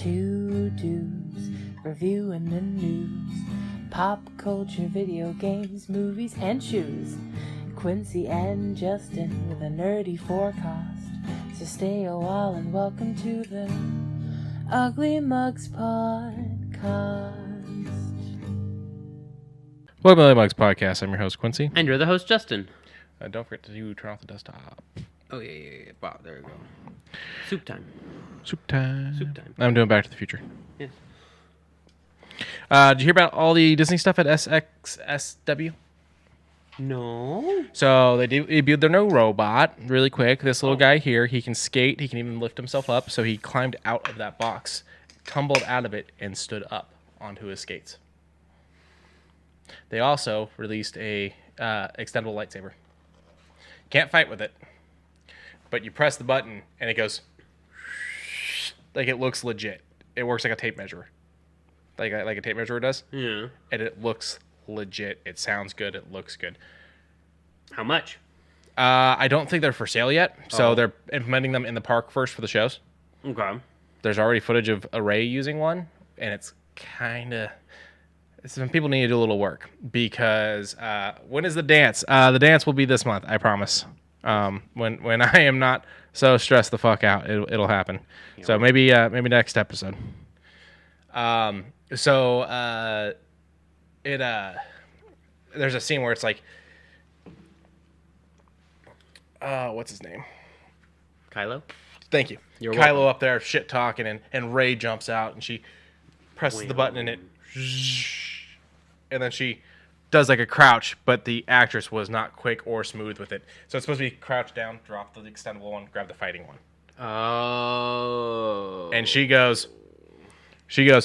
Two dudes reviewing the news, pop culture, video games, movies, and shoes. Quincy and Justin with a nerdy forecast. So stay a while and welcome to the Ugly Mugs Podcast. Welcome to the Mugs Podcast. I'm your host, Quincy. And you're the host, Justin. Don't forget to turn off the desktop. Oh, yeah. Wow, there we go. Soup time. Soup time. Soup time. I'm doing Back to the Future. Yes. Did you hear about all the Disney stuff at SXSW? No. So they debuted their new robot really quick. This little guy here, he can skate. He can even lift himself up. So he climbed out of that box, tumbled out of it, and stood up onto his skates. They also released a extendable lightsaber. Can't fight with it, but you press the button and it goes like it looks legit. It works like a tape measure, like a tape measure does. Yeah. And it looks legit. It sounds good. It looks good. How much? I don't think they're for sale yet, so they're implementing them in the park first for the shows. Okay. There's already footage of Array using one, and it's kind of... Some people need to do a little work, because when is the dance? The dance will be this month, I promise. When I am not so stressed the fuck out, it'll happen. Yeah. So maybe next episode. There's a scene where it's like, what's his name? Kylo? Thank you. You're Kylo welcome. up there shit talking, and Rey jumps out, and she presses the button, and it, and then she does like a crouch, but the actress was not quick or smooth with it. So it's supposed to be crouch down, drop the extendable one, grab the fighting one. Oh. And she goes. And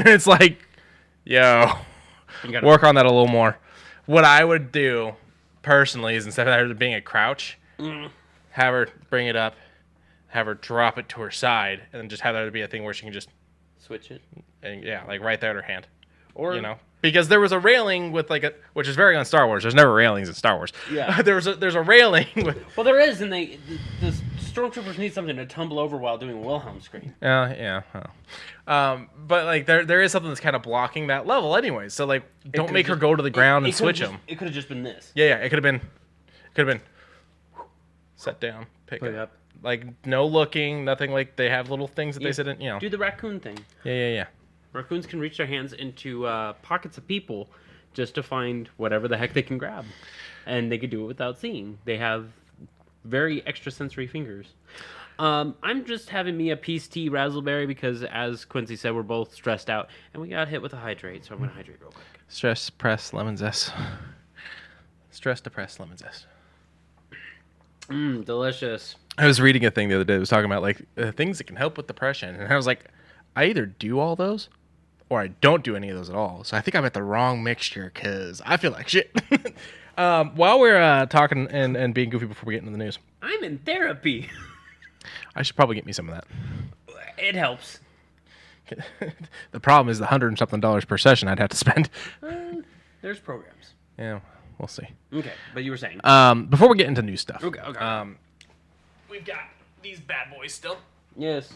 it's like, yo, work on that a little more. What I would do personally is, instead of her being a crouch, have her bring it up, have her drop it to her side, and then just have that be a thing where she can just switch it. And yeah, like right there at her hand. Or, you know, because there was a railing with like which is very on Star Wars. There's never railings in Star Wars. Yeah. there's a railing with. Well, there is, and the stormtroopers need something to tumble over while doing a Wilhelm scream. Yeah. But like there is something that's kind of blocking that level anyway. So like, don't make her go to the ground and switch them. It could have just been this. Yeah. It could have been. Set down, pick it up. Like no looking, nothing. Like they have little things that they sit in. You know. Do the raccoon thing. Yeah. Raccoons can reach their hands into pockets of people just to find whatever the heck they can grab. And they could do it without seeing. They have very extrasensory fingers. I'm just having me a peace tea razzleberry because, as Quincy said, we're both stressed out. And we got hit with a hydrate, so I'm going to hydrate real quick. Stress, press, lemon zest. Stress, depressed, lemon zest. Delicious. I was reading a thing the other day that was talking about like things that can help with depression. And I was like, I either do all those or I don't do any of those at all. So I think I'm at the wrong mixture because I feel like shit. While we're talking and being goofy before we get into the news. I'm in therapy. I should probably get me some of that. It helps. The problem is the $100 and something per session I'd have to spend. There's programs. Yeah, we'll see. Okay, but you were saying. Before we get into new stuff. Okay. We've got these bad boys still. Yes,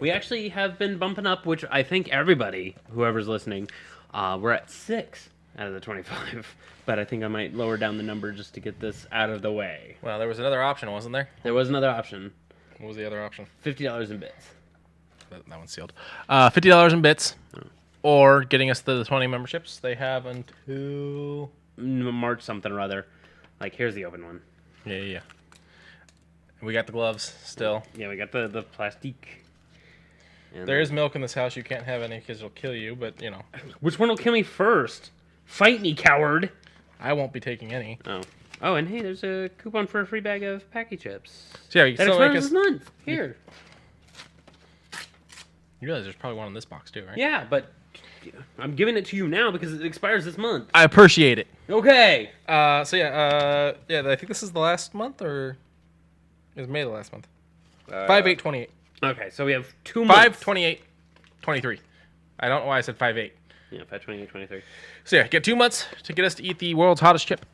we actually have been bumping up, which I think everybody, whoever's listening, we're at 6 out of the 25. But I think I might lower down the number just to get this out of the way. Well, there was another option, wasn't there? There was another option. What was the other option? $50 in bits. That one's sealed. $50 in bits, or getting us to the 20 memberships. They have until March something or other. Like, here's the open one. Yeah. We got the gloves still. Yeah, we got the plastique. And there is milk in this house. You can't have any because it'll kill you, but, you know. Which one will kill me first? Fight me, coward! I won't be taking any. Oh, and hey, there's a coupon for a free bag of Packy chips. So, yeah, you that expires this month. Here. You realize there's probably one in this box, too, right? Yeah, but I'm giving it to you now because it expires this month. I appreciate it. Okay. I think this is the last month, or... It was May the last month. 5/8/28. Okay, so we have 2 months. 5/28/23. I don't know why I said 5/8. Yeah, 5/28/23. So yeah, get 2 months to get us to eat the world's hottest chip.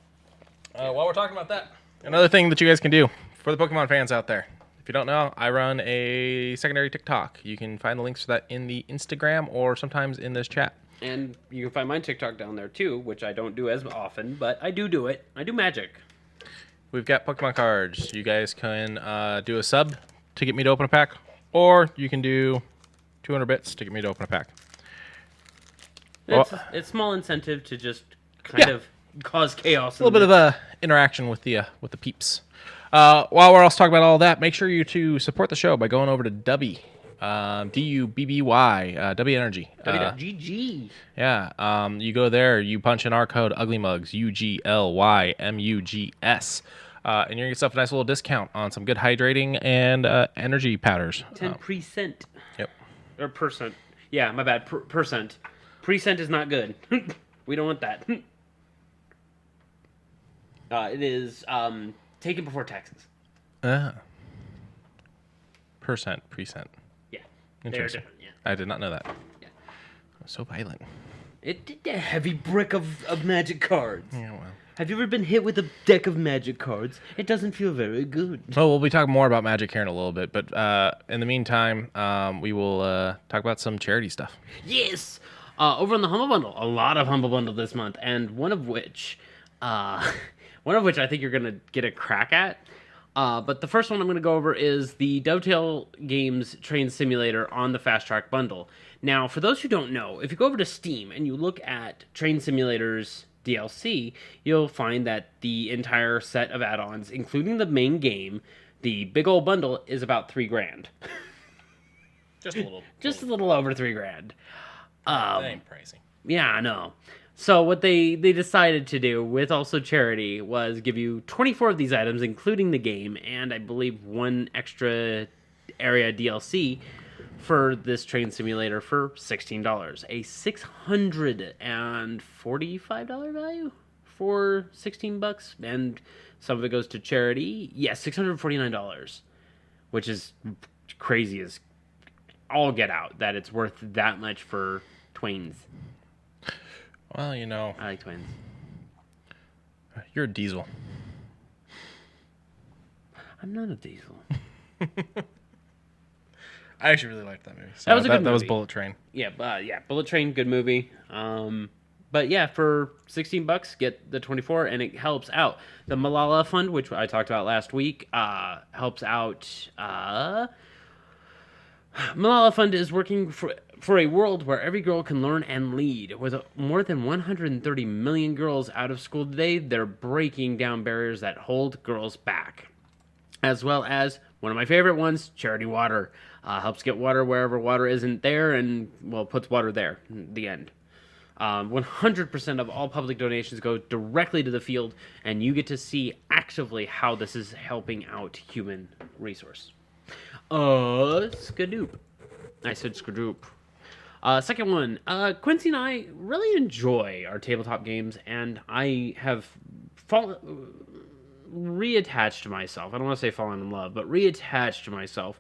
While we're talking about that, Another thing that you guys can do for the Pokemon fans out there. If you don't know, I run a secondary TikTok. You can find the links for that in the Instagram or sometimes in this chat. And you can find my TikTok down there too, which I don't do as often, but I do it. I do magic. We've got Pokemon cards. You guys can do a sub to get me to open a pack, or you can do 200 bits to get me to open a pack. It's small incentive to just kind of cause chaos. A little bit of a interaction with the peeps. While we're also talking about all that, make sure you to support the show by going over to Dubby, DUBBY, W Energy. GG. Yeah, you go there, you punch in our code UglyMugs, UGLYMUGS, and you're gonna get yourself a nice little discount on some good hydrating and energy powders. 10%. Yep. Or percent. Yeah, my bad. Percent. Percent is not good. We don't want that. It is taken before taxes. Percent. Yeah. They're different, yeah. I did not know that. Yeah. So violent. It a heavy brick of magic cards. Yeah, well. Have you ever been hit with a deck of magic cards? It doesn't feel very good. Well, we'll be talking more about Magic here in a little bit, but in the meantime, we will talk about some charity stuff. Yes! Over on the Humble Bundle, a lot of Humble Bundle this month, and one of which I think you're going to get a crack at. But the first one I'm going to go over is the Dovetail Games Train Simulator on the Fast Track Bundle. Now, for those who don't know, if you go over to Steam and you look at Train Simulators DLC, you'll find that the entire set of add-ons, including the main game, the big old bundle, is about $3,000. Just a little. Just a little over $3,000. That ain't pricey. Yeah, I know. So what they decided to do with also charity was give you 24 of these items, including the game, and I believe one extra area DLC for this train simulator for $16. A $645 value for $16, and some of it goes to charity. Yes, $649, which is crazy as all get out that it's worth that much for twains. Well, you know. I like twins. You're a diesel. I'm not a diesel. I actually really liked that movie. So That was a good That was movie. Bullet Train. Yeah, Bullet Train, good movie. But yeah, for $16, get the 24, and it helps out. The Malala Fund, which I talked about last week, helps out. Malala Fund is working for a world where every girl can learn and lead. With more than 130 million girls out of school today, they're breaking down barriers that hold girls back. As well as one of my favorite ones, Charity Water. Helps get water wherever water isn't there and, well, puts water there. The end. 100% of all public donations go directly to the field, and you get to see actively how this is helping out human resource. Skadoop. I said Skadoop. Second one, Quincy and I really enjoy our tabletop games, and I have reattached myself. I don't want to say fallen in love, but reattached myself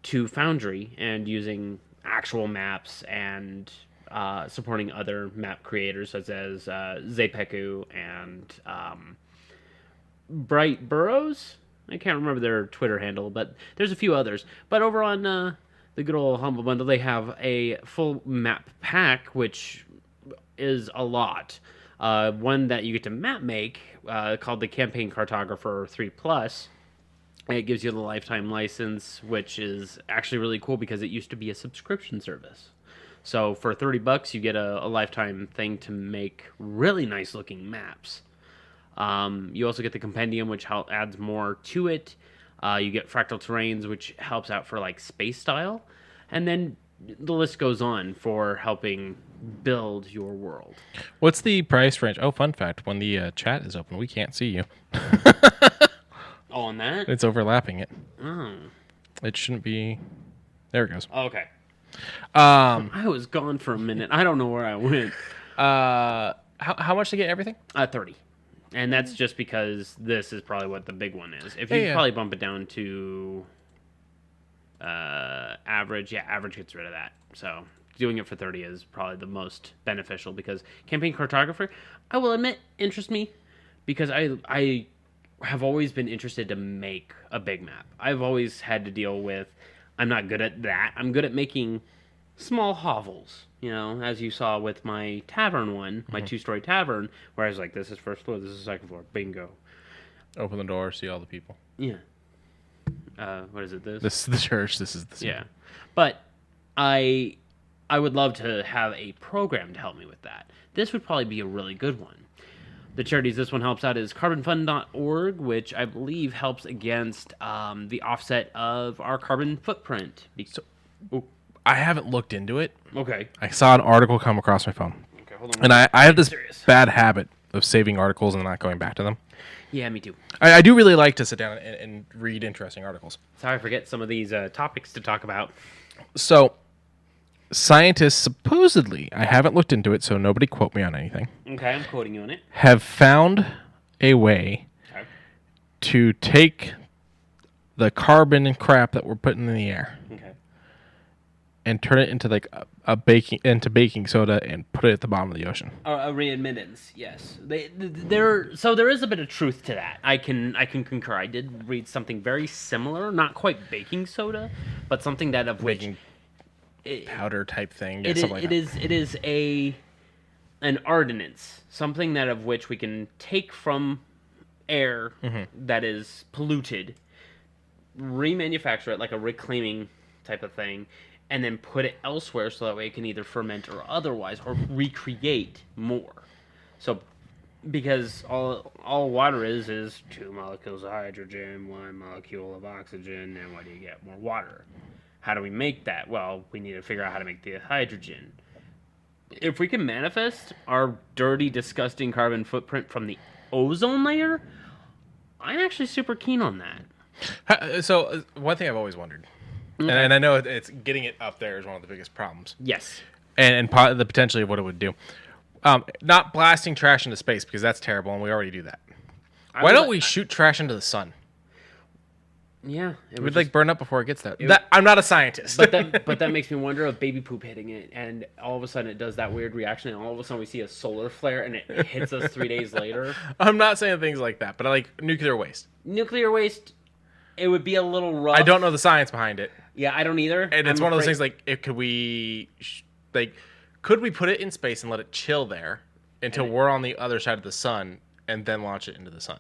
to Foundry and using actual maps and supporting other map creators such as Zepeku and Bright Burrows. I can't remember their Twitter handle, but there's a few others. But over on the good old Humble Bundle, they have a full map pack, which is a lot. One that you get to map make called the Campaign Cartographer 3+. It gives you the lifetime license, which is actually really cool because it used to be a subscription service. So for $30, you get a lifetime thing to make really nice looking maps. You also get the compendium, which adds more to it. You get fractal terrains, which helps out for like space style. And then the list goes on for helping build your world. What's the price range? Oh, fun fact. When the chat is open, we can't see you. Oh, on that? It's overlapping it. Oh. It shouldn't be. There it goes. Okay. I was gone for a minute. I don't know where I went. How much to get everything? 30. And that's just because this is probably what the big one is. If you Yeah. probably bump it down to average, average gets rid of that. So doing it for 30 is probably the most beneficial because Campaign Cartographer, I will admit, interests me because I have always been interested to make a big map. I've always had to deal with, I'm not good at that. I'm good at making small hovels, as you saw with my tavern one, my 2-story tavern, where I was like, this is first floor, this is second floor, bingo. Open the door, see all the people. Yeah. What is it, this? This is the church, this is the... Yeah. But I would love to have a program to help me with that. This would probably be a really good one. The charities this one helps out is carbonfund.org, which I believe helps against the offset of our carbon footprint. I haven't looked into it. Okay. I saw an article come across my phone. Okay, hold on. And I have this bad habit of saving articles and not going back to them. Yeah, me too. I do really like to sit down and read interesting articles. Sorry, I forget some of these topics to talk about. So, scientists supposedly, I haven't looked into it, so nobody quote me on anything, Okay, I'm quoting you on it. have found a way to take the carbon and crap that we're putting in the air Okay. and turn it into like into baking soda and put it at the bottom of the ocean. A readmittance, yes. So there is a bit of truth to that. I can concur. I did read something very similar, not quite baking soda, but something that of which Powder type thing. Yeah, it is an ordinance, something that of which we can take from air that is polluted, remanufacture it like a reclaiming type of thing, and then put it elsewhere so that way it can either ferment or otherwise or recreate more. So because all water is 2 molecules of hydrogen, 1 molecule of oxygen, and what do you get? More water. How do we make that? Well, we need to figure out how to make the hydrogen. If we can manifest our dirty, disgusting carbon footprint from the ozone layer, I'm actually super keen on that. So, one thing I've always wondered, and I know it's getting it up there is one of the biggest problems. Yes. And the potentially of what it would do. Not blasting trash into space, because that's terrible, and we already do that. Why don't we shoot trash into the sun? Yeah, it would like burn up before it gets there. Would, I'm not a scientist, but that makes me wonder of baby poop hitting it, and all of a sudden it does that weird reaction, and all of a sudden we see a solar flare, and it hits us 3 days later. I'm not saying things like that, but I like nuclear waste. Nuclear waste, it would be a little rough. I don't know the science behind it. Yeah, I don't either. And it's one of those things like, could we put it in space and let it chill there until we're on the other side of the sun, and then launch it into the sun?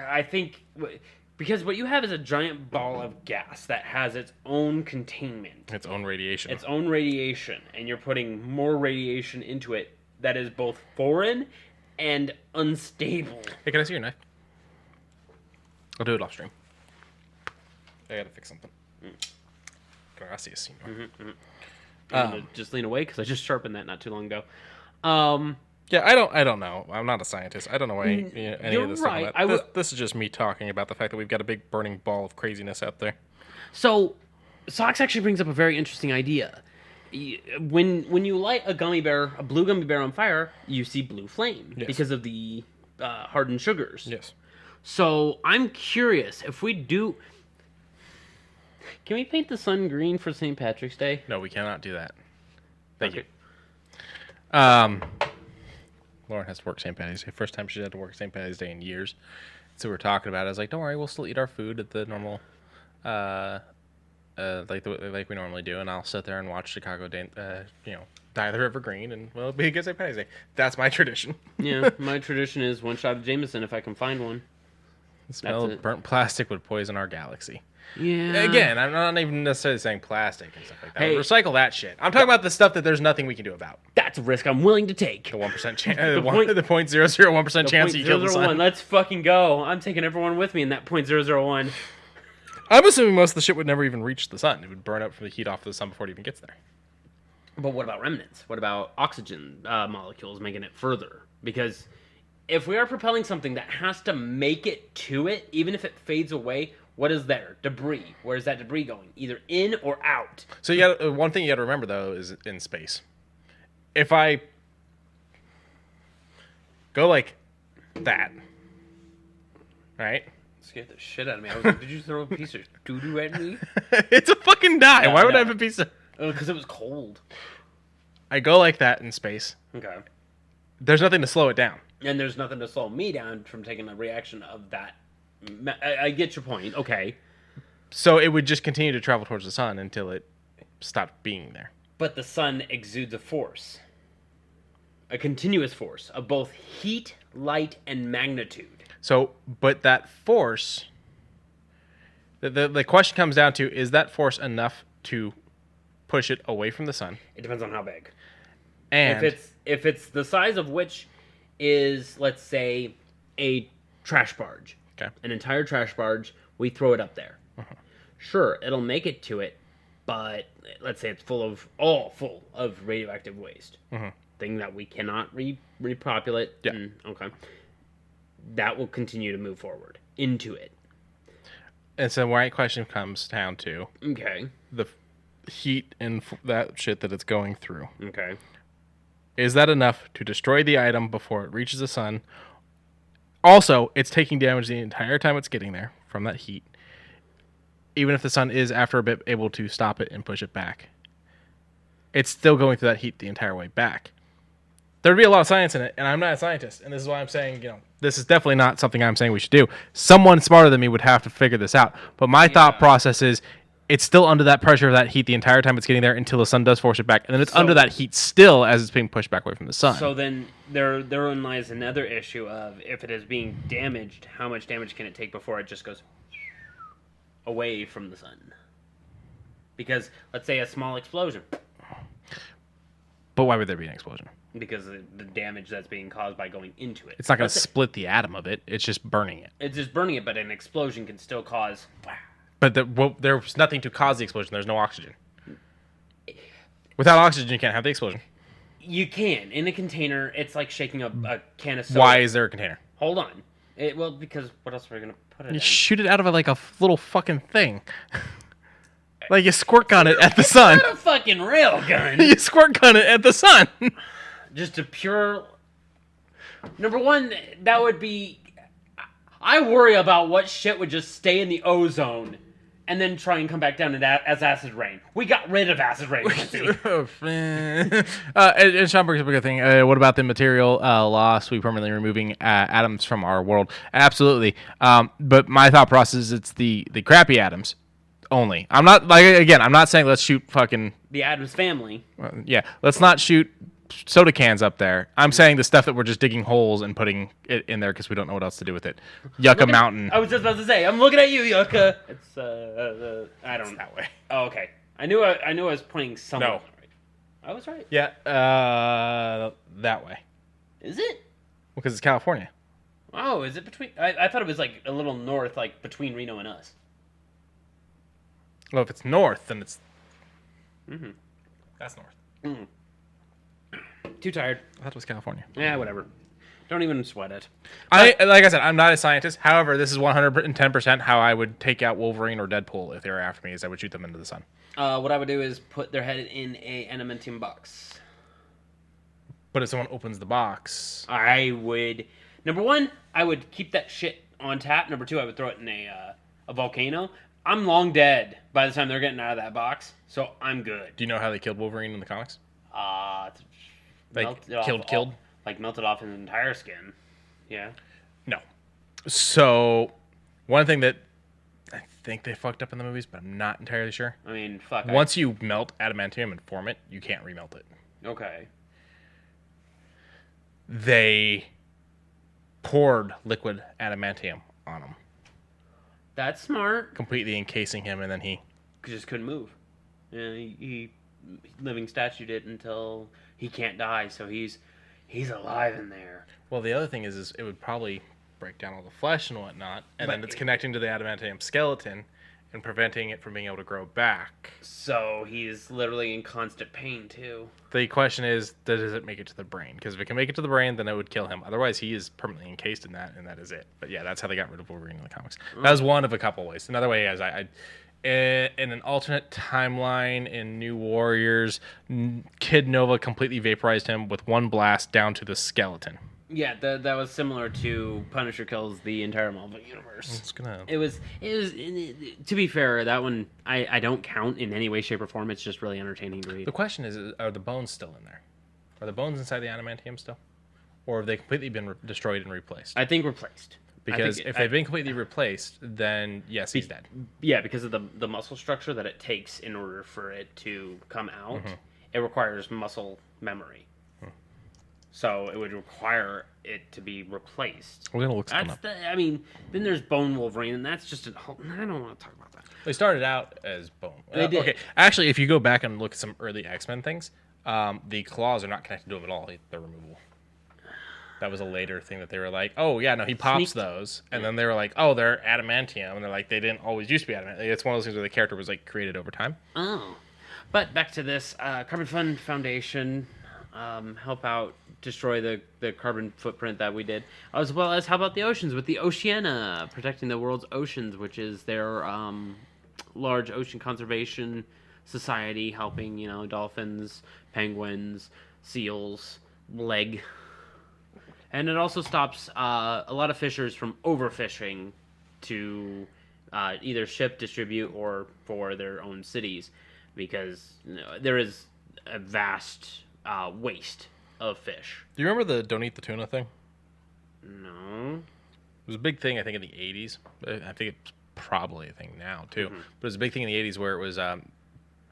I think. Because what you have is a giant ball of gas that has its own containment. Its own radiation. Its own radiation. And you're putting more radiation into it that is both foreign and unstable. Hey, can I see your knife? I'll do it off stream. I gotta fix something. I see a scene. Just lean away because I just sharpened that not too long ago. Yeah, I don't know. I'm not a scientist. I don't know any of this right. stuff. This is just me talking about the fact that we've got a big burning ball of craziness out there. So, Socks actually brings up a very interesting idea. When you light a blue gummy bear on fire, you see blue flame because of the hardened sugars. Yes. So I'm curious if we do. Can we paint the sun green for St. Patrick's Day? No, we cannot do that. Thank you. Lauren has to work St. Patty's Day. First time she's had to work St. Patty's Day in years. So we're talking about it. I was like, don't worry, we'll still eat our food at the normal, like we normally do. And I'll sit there and watch Chicago dye the river green, and well, it'll be a good St. Patty's Day. That's my tradition. Yeah, my tradition is 1 shot of Jameson if I can find one. The smell of burnt plastic would poison our galaxy. Yeah. Again, I'm not even necessarily saying plastic and stuff like that. Hey. Recycle that shit. I'm talking about the stuff that there's nothing we can do about. That's a risk I'm willing to take. The 1% chance, the 0.001% chance you kill the sun. Let's fucking go. I'm taking everyone with me in that 0.001. I'm assuming most of the shit would never even reach the sun. It would burn up from the heat off of the sun before it even gets there. But what about remnants? What about oxygen molecules making it further? Because if we are propelling something that has to make it to it, even if it fades away, what is there? Debris. Where is that debris going? Either in or out. So one thing you got to remember, though, is in space. If I go like that, right? Scared the shit out of me. I was like, did you throw a piece of doo-doo at me? It's a fucking die. Why would I have a piece of... Because it was cold. I go like that in space. Okay. There's nothing to slow it down. And there's nothing to slow me down from taking the reaction of that I get your point. Okay. So it would just continue to travel towards the sun until it stopped being there. But the sun exudes a force. A continuous force of both heat, light, and magnitude. So, but that force, the question comes down to, is that force enough to push it away from the sun? It depends on how big. And If it's the size of which is, let's say, a trash barge. Okay. An entire trash barge, we throw it up there. Sure, it'll make it to it, but let's say it's full of radioactive waste. Thing that we cannot repopulate. Yeah. Okay. That will continue to move forward into it. And so my question comes down to Okay. the heat and that shit that it's going through. Okay. Is that enough to destroy the item before it reaches the sun? Also, it's taking damage the entire time it's getting there from that heat. Even if the sun is, after a bit, able to stop it and push it back. It's still going through that heat the entire way back. There'd be a lot of science in it, and I'm not a scientist. And this is why I'm saying, this is definitely not something I'm saying we should do. Someone smarter than me would have to figure this out. But my thought process is, it's still under that pressure of that heat the entire time it's getting there until the sun does force it back. And then it's under that heat still as it's being pushed back away from the sun. So then therein lies another issue of, if it is being damaged, how much damage can it take before it just goes away from the sun? Because, let's say a small explosion. But why would there be an explosion? Because of the damage that's being caused by going into it. It's not going to split the atom of it. It's just burning it. It's just burning it, but an explosion can still cause... But there's nothing to cause the explosion. There's no oxygen. Without oxygen, you can't have the explosion. You can. In a container, it's like shaking a can of soda. Why is there a container? Hold on. Because what else are we going to put it in? You shoot it out of it like a little fucking thing. Like you squirt gun it at the sun. Not a fucking rail gun. You squirt gun it at the sun. Just a pure... Number one, that would be... I worry about what shit would just stay in the ozone and then try and come back down as acid rain. We got rid of acid rain. And Sean brings up a good thing. What about the material loss? We permanently removing atoms from our world. Absolutely. But my thought process is it's the crappy atoms only. I'm not saying let's shoot fucking... The Addams Family. Let's not shoot soda cans up there. I'm saying the stuff that we're just digging holes and putting it in there because we don't know what else to do with it. Yucca Mountain. I was just about to say, I'm looking at you, Yucca. It's I don't know. That way. Oh, okay. I knew I was pointing somewhere. No. Right. I was right. Yeah, that way. Is it? Because it's California. Oh, is it between? I thought it was like a little north, like between Reno and us. Well, if it's north, then it's... That's north. Too tired. I thought it was California. Yeah, whatever. Don't even sweat it. Like I said, I'm not a scientist. However, this is 110% how I would take out Wolverine or Deadpool if they were after me, is I would shoot them into the sun. What I would do is put their head in a adamantium box. But if someone opens the box... I would... Number one, I would keep that shit on tap. Number two, I would throw it in a volcano. I'm long dead by the time they're getting out of that box, so I'm good. Do you know how they killed Wolverine in the comics? Melted off his entire skin. Yeah. No. So, one thing that I think they fucked up in the movies, but I'm not entirely sure. I mean, fuck. Once you melt adamantium and form it, you can't remelt it. Okay. They poured liquid adamantium on him. That's smart. Completely encasing him, and then he just couldn't move. Yeah, he living statued it until he can't die, so he's alive in there. Well, the other thing is it would probably break down all the flesh and whatnot, and then it's connecting to the adamantium skeleton and preventing it from being able to grow back. So he's literally in constant pain, too. The question is, does it make it to the brain? Because if it can make it to the brain, then it would kill him. Otherwise, he is permanently encased in that, and that is it. But yeah, that's how they got rid of Wolverine in the comics. That was one of a couple ways. Another way is in an alternate timeline in New Warriors, Kid Nova completely vaporized him with one blast down to the skeleton. Yeah, that was similar to Punisher kills the entire Marvel universe. It was. To be fair, that one I don't count in any way, shape, or form. It's just really entertaining to read. The question is, are the bones still in there? Are the bones inside the adamantium still, or have they completely been destroyed and replaced? I think replaced. Because if they've been completely replaced, then yes, he's dead. Yeah, because of the muscle structure that it takes in order for it to come out, it requires muscle memory. So it would require it to be replaced. We're gonna look something up. Then there's Bone Wolverine, and that's just I don't want to talk about that. They started out as Bone. They did. Okay, actually, if you go back and look at some early X-Men things, the claws are not connected to him at all. They're removable. That was a later thing that they were like, oh, yeah, no, he pops those. And then they were like, oh, they're adamantium. And they're like, they didn't always used to be adamantium. It's one of those things where the character was, like, created over time. Oh. But back to this. Carbon Fund Foundation help out destroy the carbon footprint that we did. As well as how about the oceans with the Oceana, protecting the world's oceans, which is their large ocean conservation society helping, dolphins, penguins, seals, leg. And it also stops a lot of fishers from overfishing to either ship, distribute, or for their own cities, because there is a vast waste of fish. Do you remember the Don't Eat the Tuna thing? No. It was a big thing, I think, in the 80s. I think it's probably a thing now, too. But it was a big thing in the 80s where it was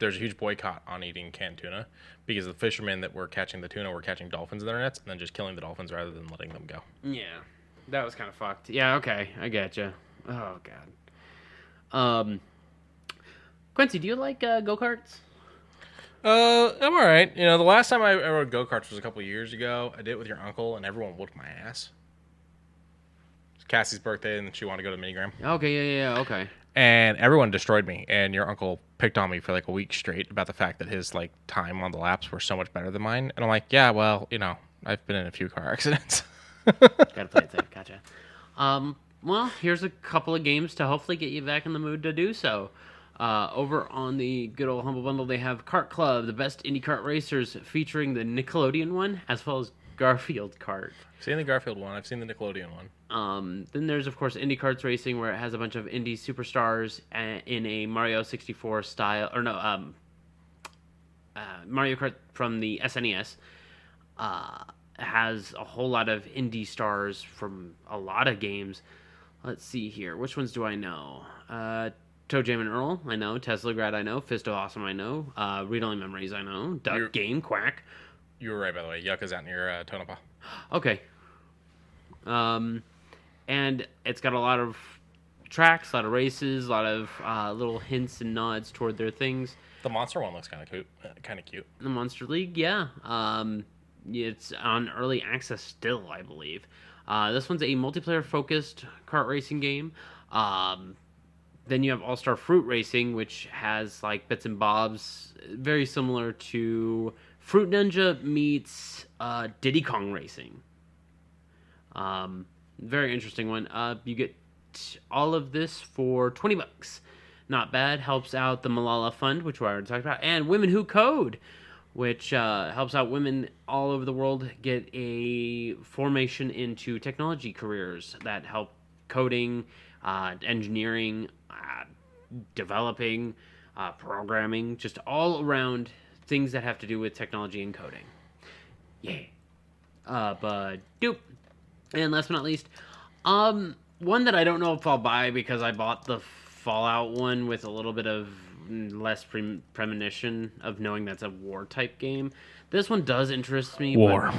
there's a huge boycott on eating canned tuna because the fishermen that were catching the tuna were catching dolphins in their nets and then just killing the dolphins rather than letting them go. Yeah, that was kind of fucked. Yeah, okay, I get you. Oh god. Quincy, do you like go-karts? I'm all right. The last time I rode go-karts was a couple years ago. I did it with your uncle, and everyone whooped my ass. It was Cassie's birthday, and she wanted to go to Minigram. Okay, yeah, okay. And everyone destroyed me, and your uncle picked on me for like a week straight about the fact that his like time on the laps were so much better than mine. And I'm like, yeah, well, I've been in a few car accidents. Gotta play it safe. Gotcha. Well, here's a couple of games to hopefully get you back in the mood to do so. Over on the good old Humble Bundle, they have Kart Club, the best Indy kart racers, featuring the Nickelodeon one, as well as Garfield Kart. I've seen the Garfield one. I've seen the Nickelodeon one. Then there's, of course, Indy Karts Racing, where it has a bunch of Indy superstars in a Mario 64 style, or no, Mario Kart from the SNES. Has a whole lot of Indy stars from a lot of games. Let's see here. Which ones do I know? Toe Jam and Earl, I know. Tesla Grad, I know. Fist of Awesome, I know. Read Only Memories, I know. Duck Game, Quack. You were right, by the way. Yucca's out near Tonopah. Okay. And it's got a lot of tracks, a lot of races, a lot of little hints and nods toward their things. The Monster one looks kind of cute. The Monster League, yeah. It's on early access still, I believe. This one's a multiplayer-focused kart racing game. Then you have All-Star Fruit Racing, which has like bits and bobs, very similar to Fruit Ninja meets Diddy Kong Racing. Very interesting one. You get all of this for $20. Not bad. Helps out the Malala Fund, which we already talked about, and Women Who Code, which helps out women all over the world get a formation into technology careers that help coding, engineering, developing, programming, just all around things that have to do with technology and coding. Yeah. But doop. And last but not least, one that I don't know if I'll buy because I bought the Fallout one with a little bit of less premonition of knowing that's a war type game. This one does interest me. War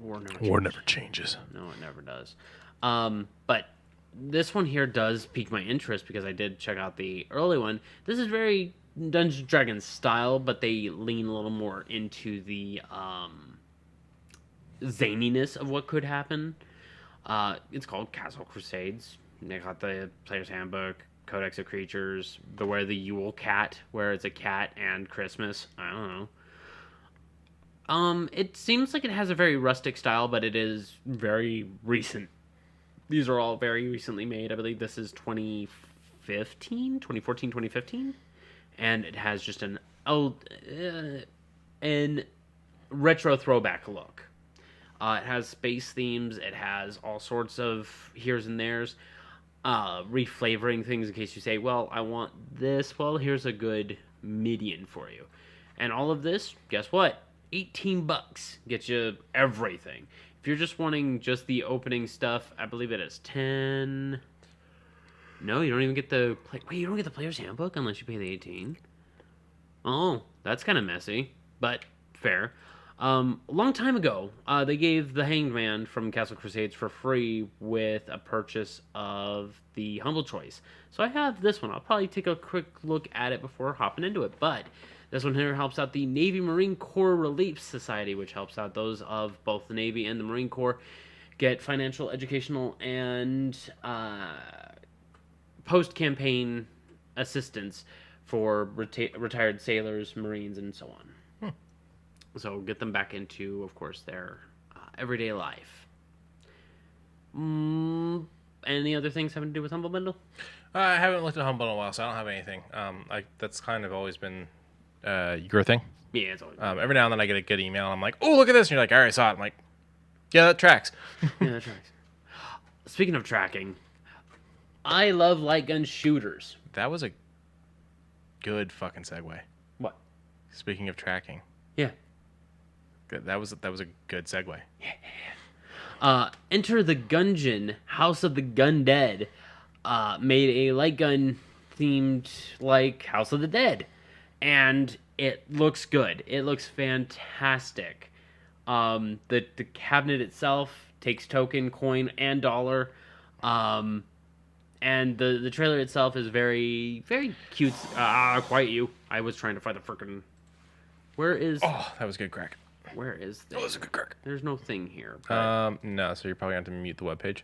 never changes. No, it never does. But this one here does pique my interest because I did check out the early one. This is very Dungeons & Dragons style, but they lean a little more into the zaniness of what could happen. It's called Castle Crusades. They got the Player's Handbook, Codex of Creatures, Beware the Yule Cat, where it's a cat and Christmas. I don't know. It seems like it has a very rustic style, but it is very recent. These are all very recently made. I believe this is 2014, 2015. And it has just an retro throwback look. It has space themes. It has all sorts of here's and there's. Reflavoring things in case you say, well, I want this. Well, here's a good median for you. And all of this, guess what? $18 gets you everything. If you're just wanting just the opening stuff, I believe it is 10. No, you don't even get the... Wait, you don't get the player's handbook unless you pay the 18? Oh, that's kind of messy, but fair. A long time ago, they gave the Hanged Man from Castle Crusades for free with a purchase of the Humble Choice. So I have this one. I'll probably take a quick look at it before hopping into it. But this one here helps out the Navy Marine Corps Relief Society, which helps out those of both the Navy and the Marine Corps get financial, educational, and post-campaign assistance for retired sailors, Marines, and so on. So get them back into, of course, their everyday life. Any other things having to do with Humble Bundle? I haven't looked at Humble in a while, so I don't have anything. That's kind of always been your thing. Yeah, it's always every now and then I get a good email, and I'm like, oh, look at this. And you're like, all right, I saw it. I'm like, yeah, that tracks. Yeah, that tracks. Speaking of tracking, I love light gun shooters. That was a good fucking segue. What? Speaking of tracking. Yeah. Good. That was a good segue. Enter the Gungeon, House of the Gun Dead, made a light gun themed like House of the Dead, and it looks good. It looks fantastic. The cabinet itself takes token, coin, and dollar, and the trailer itself is very, very cute. Quiet you! I was trying to find the frickin'. Where is? Oh, that was good crack. Where is this? That was a good crack. There's no thing here. But... No, so you're probably going to have to mute the webpage.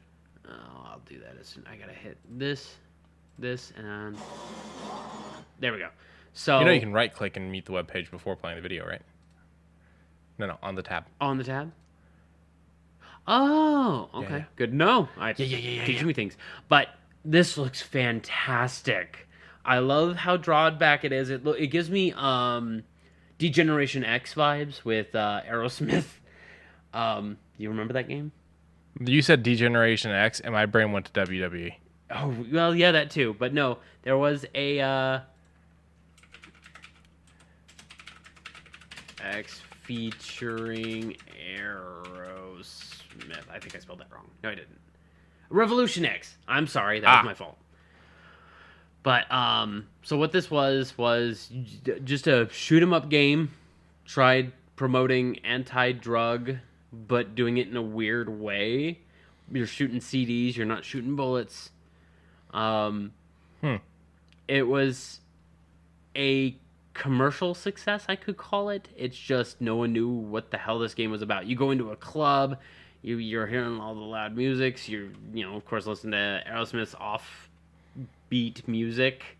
Oh, I'll do that as soon. I gotta hit this, and there we go. So you can right click and mute the webpage before playing the video, right? No, on the tab. On the tab. Oh, okay, Yeah. good. No, Yeah. teaching me things. But this looks fantastic. I love how drawed back it is. It gives me Degeneration X vibes with Aerosmith. You remember that game? You said Degeneration X, and my brain went to WWE. Oh, well, yeah, that too. But no, there was a X featuring Aerosmith. I think I spelled that wrong. No, I didn't. Revolution X. I'm sorry, that was my fault. But so what this was just a shoot 'em up game. Tried promoting anti-drug, but doing it in a weird way. You're shooting CDs. You're not shooting bullets. It was a commercial success, I could call it. It's just no one knew what the hell this game was about. You go into a club. You're hearing all the loud musics. You're of course listening to Aerosmith's offbeat music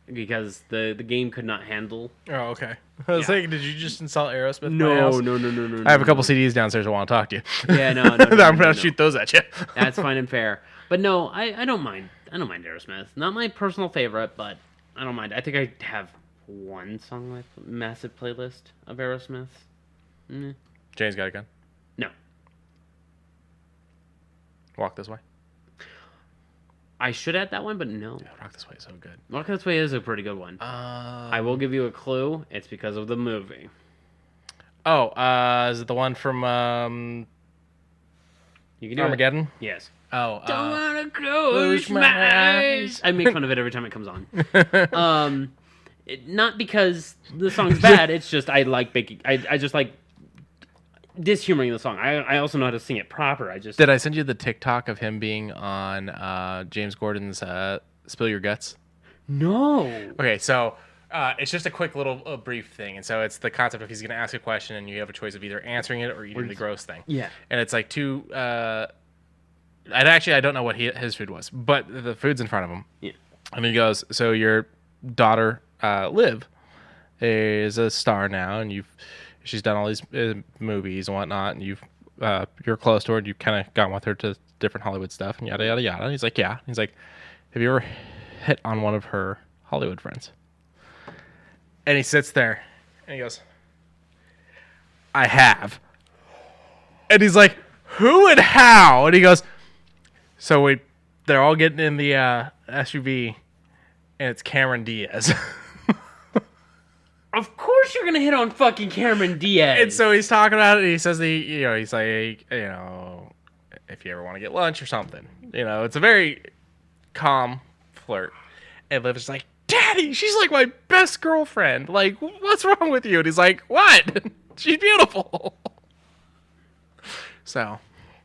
because the game could not handle. Oh, okay. I was like, did you just install Aerosmith? No. I have a couple CDs downstairs I want to talk to you. Yeah, no. I'm gonna shoot those at you. That's fine and fair. But no, I don't mind. I don't mind Aerosmith. Not my personal favorite, but I don't mind. I think I have one song on my massive playlist of Aerosmith. Jane's got a gun. No. Walk This Way. I should add that one, but no. Yeah, Rock This Way is so good. Walk This Way is a pretty good one. I will give you a clue. It's because of the movie. Oh, is it the one from You can do Armageddon? Yes. Oh, Don't wanna close my eyes. I make fun of it every time it comes on. Not because the song's bad. It's just I like baking. I just like dishumoring the song. I also know how to sing it proper. Did I send you the TikTok of him being on James Gordon's Spill Your Guts? No. Okay, so it's just a quick little brief thing. And so it's the concept of he's going to ask a question and you have a choice of either answering it or eating the gross thing. Yeah. And it's like two... I don't know what his food was, but the food's in front of him. Yeah. And he goes, so your daughter, Liv, is a star now, and she's done all these movies and whatnot, and you're close to her, and you've kind of gone with her to different Hollywood stuff, and yada, yada, yada. And he's like, yeah. He's like, have you ever hit on one of her Hollywood friends? And he sits there, and he goes, I have. And he's like, who and how? And he goes, so they're all getting in the SUV, and it's Cameron Diaz. Of course you're gonna hit on fucking Cameron Diaz. And so he's talking about it. And he says he's like, if you ever want to get lunch or something, it's a very calm flirt. And Liv's like, Daddy, she's like my best girlfriend. Like, what's wrong with you? And he's like, what? She's beautiful. So,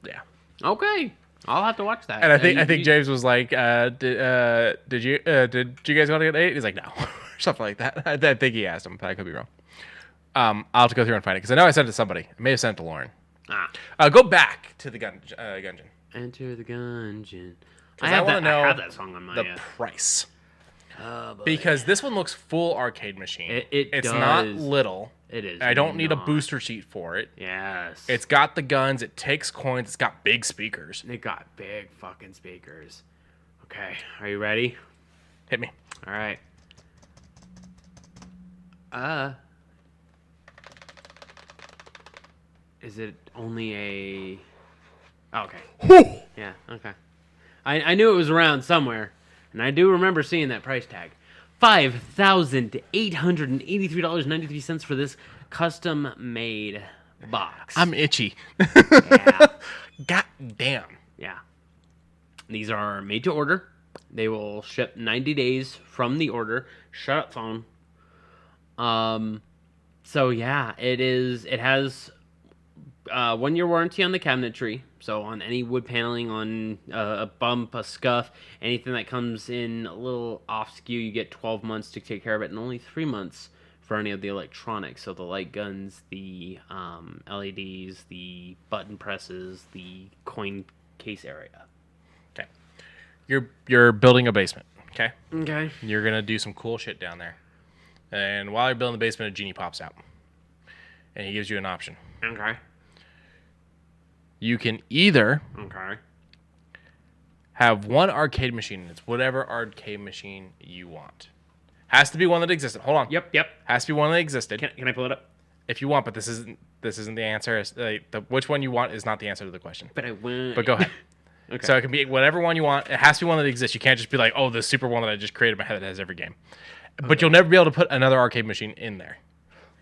yeah. Okay, I'll have to watch that. And I think James was like, did you guys want to get a date? He's like, no, or something like that. I think he asked him, but I could be wrong. I'll have to go through and find it because I know I sent it to somebody. I may have sent it to Lauren. Go back to the Gungeon. Enter the Gungeon. I want to know I have that song on my the price. Because this one looks full arcade machine. It's does. not little. It is. I don't need a booster sheet for it. Yes. It's got the guns. It takes coins. It's got big speakers. It got big fucking speakers. Okay, are you ready? Hit me. All right. Is it only a... Oh, okay. Yeah, okay. I knew it was around somewhere, and I do remember seeing that price tag. $5,883.93 for this custom-made box. I'm itchy. Yeah. God damn. Yeah. These are made to order. They will ship 90 days from the order. Shut up, phone. So yeah, it has 1 year warranty on the cabinetry. So on any wood paneling, on a bump, a scuff, anything that comes in a little off skew, you get 12 months to take care of it, and only 3 months for any of the electronics. So the light guns, the LEDs, the button presses, the coin case area. Okay. You're building a basement. Okay. Okay. You're gonna do some cool shit down there, and while you're building the basement, a genie pops out, and he gives you an option. Okay. You can either Okay. have one arcade machine. It's whatever arcade machine you want. Has to be one that existed. Hold on. Yep. Has to be one that existed. Can I pull it up? If you want, but this isn't the answer. Which one you want is not the answer to the question. But I want. But go ahead. Okay. So it can be whatever one you want. It has to be one that exists. You can't just be like, oh, the super one that I just created in my head that has every game. Okay. But you'll never be able to put another arcade machine in there.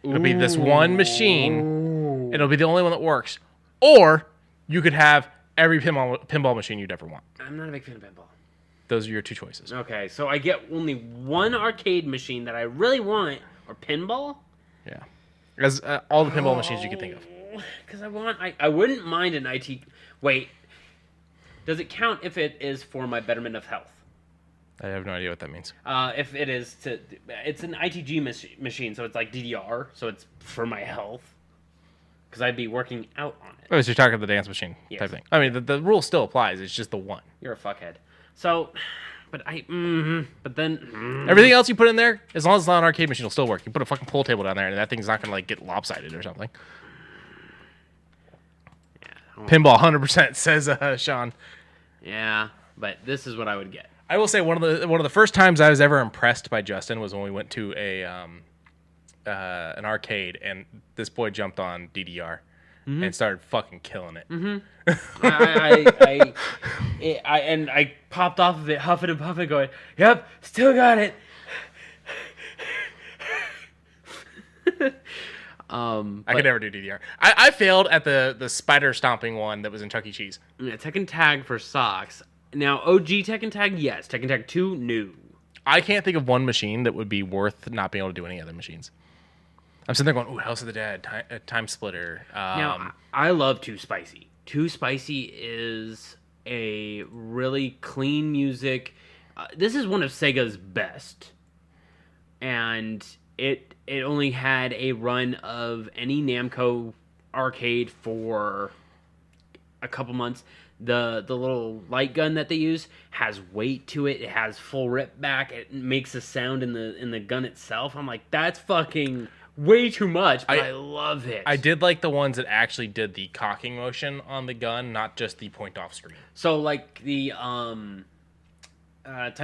It'll be this one machine. And it'll be the only one that works. Or you could have every pinball machine you'd ever want. I'm not a big fan of pinball. Those are your two choices. Okay, so I get only one arcade machine that I really want, or pinball? Yeah. As all the pinball machines you can think of. Because I wouldn't mind an IT... Wait. Does it count if it is for my betterment of health? I have no idea what that means. If it is to... It's an ITG machine, so it's like DDR, so it's for my health. Because I'd be working out on it. Oh, so you're talking the dance machine type thing. I mean, the rule still applies. It's just the one. You're a fuckhead. So, but then... Everything else you put in there, as long as it's not an arcade machine, will still work. You put a fucking pool table down there, and that thing's not going to, like, get lopsided or something. Yeah, pinball, 100%, says Sean. Yeah, but this is what I would get. I will say one of the first times I was ever impressed by Justin was when we went to an arcade, and this boy jumped on DDR and started fucking killing it. I popped off of it, huffing and puffing, going, "Yep, still got it." I could never do DDR. I failed at the spider stomping one that was in Chuck E. Cheese. Yeah, Tekken Tag for socks. Now, OG Tekken Tag, yes. Tekken Tag 2, no. I can't think of one machine that would be worth not being able to do any other machines. I'm sitting there going, ooh, House of the Dead, Time Splitter. Now, I love Too Spicy. Too Spicy is a really clean music. This is one of Sega's best. And it only had a run of any Namco arcade for a couple months. The little light gun that they use has weight to it. It has full rip back. It makes a sound in the gun itself. I'm like, that's fucking way too much, but I love it. I did like the ones that actually did the cocking motion on the gun, not just the point off screen. So like the Time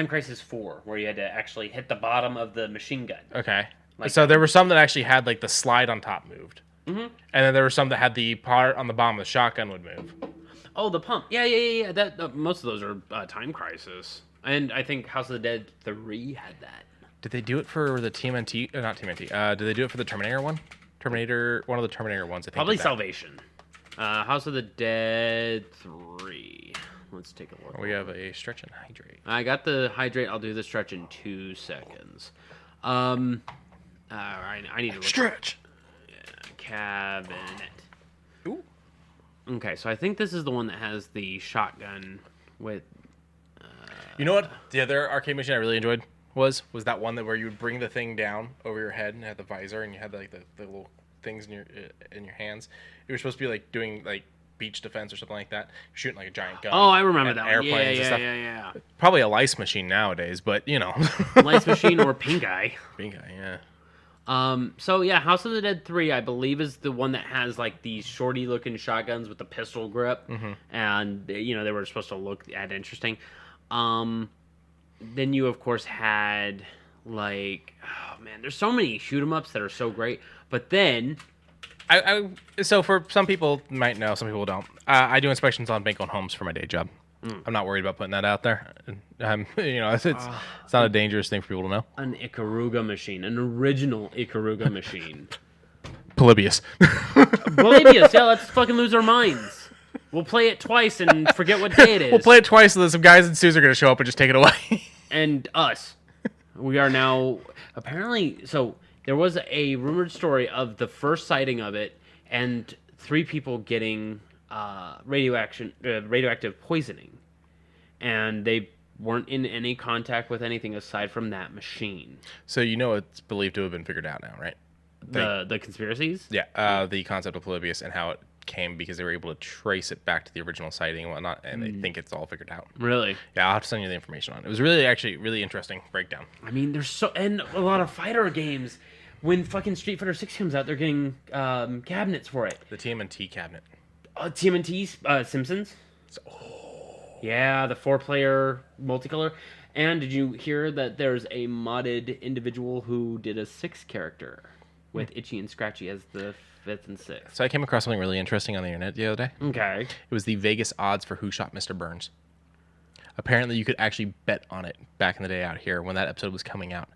Crisis 4, where you had to actually hit the bottom of the machine gun. Okay. So there were some that actually had like the slide on top moved. Mm-hmm. And then there were some that had the part on the bottom of the shotgun would move. Oh, the pump. Yeah. That most of those are Time Crisis. And I think House of the Dead 3 had that. Did they do it for the TMNT? Not TMNT. Did they do it for the Terminator one? One of the Terminator ones. I think Probably Salvation. House of the Dead 3. Let's take a look. We have a stretch and hydrate. I got the hydrate. I'll do the stretch in 2 seconds. I need to look. Stretch. Cabinet. Ooh. Okay, so I think this is the one that has the shotgun with. You know what? The other arcade machine I really enjoyed was that one where you would bring the thing down over your head and had the visor and you had like the little things in your hands. It was supposed to be like doing like beach defense or something like that, shooting like a giant gun. Oh, I remember that one. Airplanes and stuff. Yeah. Probably a lice machine nowadays, but you know. Lice machine or pink eye. Pink eye, yeah. So yeah, House of the Dead 3, I believe, is the one that has like these shorty looking shotguns with the pistol grip, and you know they were supposed to look at interesting. Then you of course had like, oh man, there's so many shoot 'em ups that are so great. But then, so for some people might know, some people don't. I do inspections on bank-owned homes for my day job. I'm not worried about putting that out there. It's not a dangerous thing for people to know. an Ikaruga machine, an original Ikaruga machine. Polybius. Polybius, yeah, let's fucking lose our minds. We'll play it twice and forget what day it is. We'll play it twice, so that some guys in suits are going to show up and just take it away. And us. We are now apparently. So there was a rumored story of the first sighting of it, and 3 people getting radioactive poisoning, and they weren't in any contact with anything aside from that machine. So you know it's believed to have been figured out now, right? The conspiracies? Yeah, the concept of Polybius and how it came because they were able to trace it back to the original sighting and whatnot, and they think it's all figured out. Really? Yeah, I'll have to send you the information on it. It was really interesting breakdown. I mean, there's and a lot of fighter games. When fucking Street Fighter 6 comes out, they're getting cabinets for it. The TMNT cabinet. TMNT Simpsons? Yeah, the 4-player multicolor. And did you hear that there's a modded individual who did a 6 character with Itchy and Scratchy as the 5th and 6th? So I came across something really interesting on the internet the other day. Okay. It was the Vegas odds for Who Shot Mr. Burns. Apparently, you could actually bet on it back in the day out here when that episode was coming out.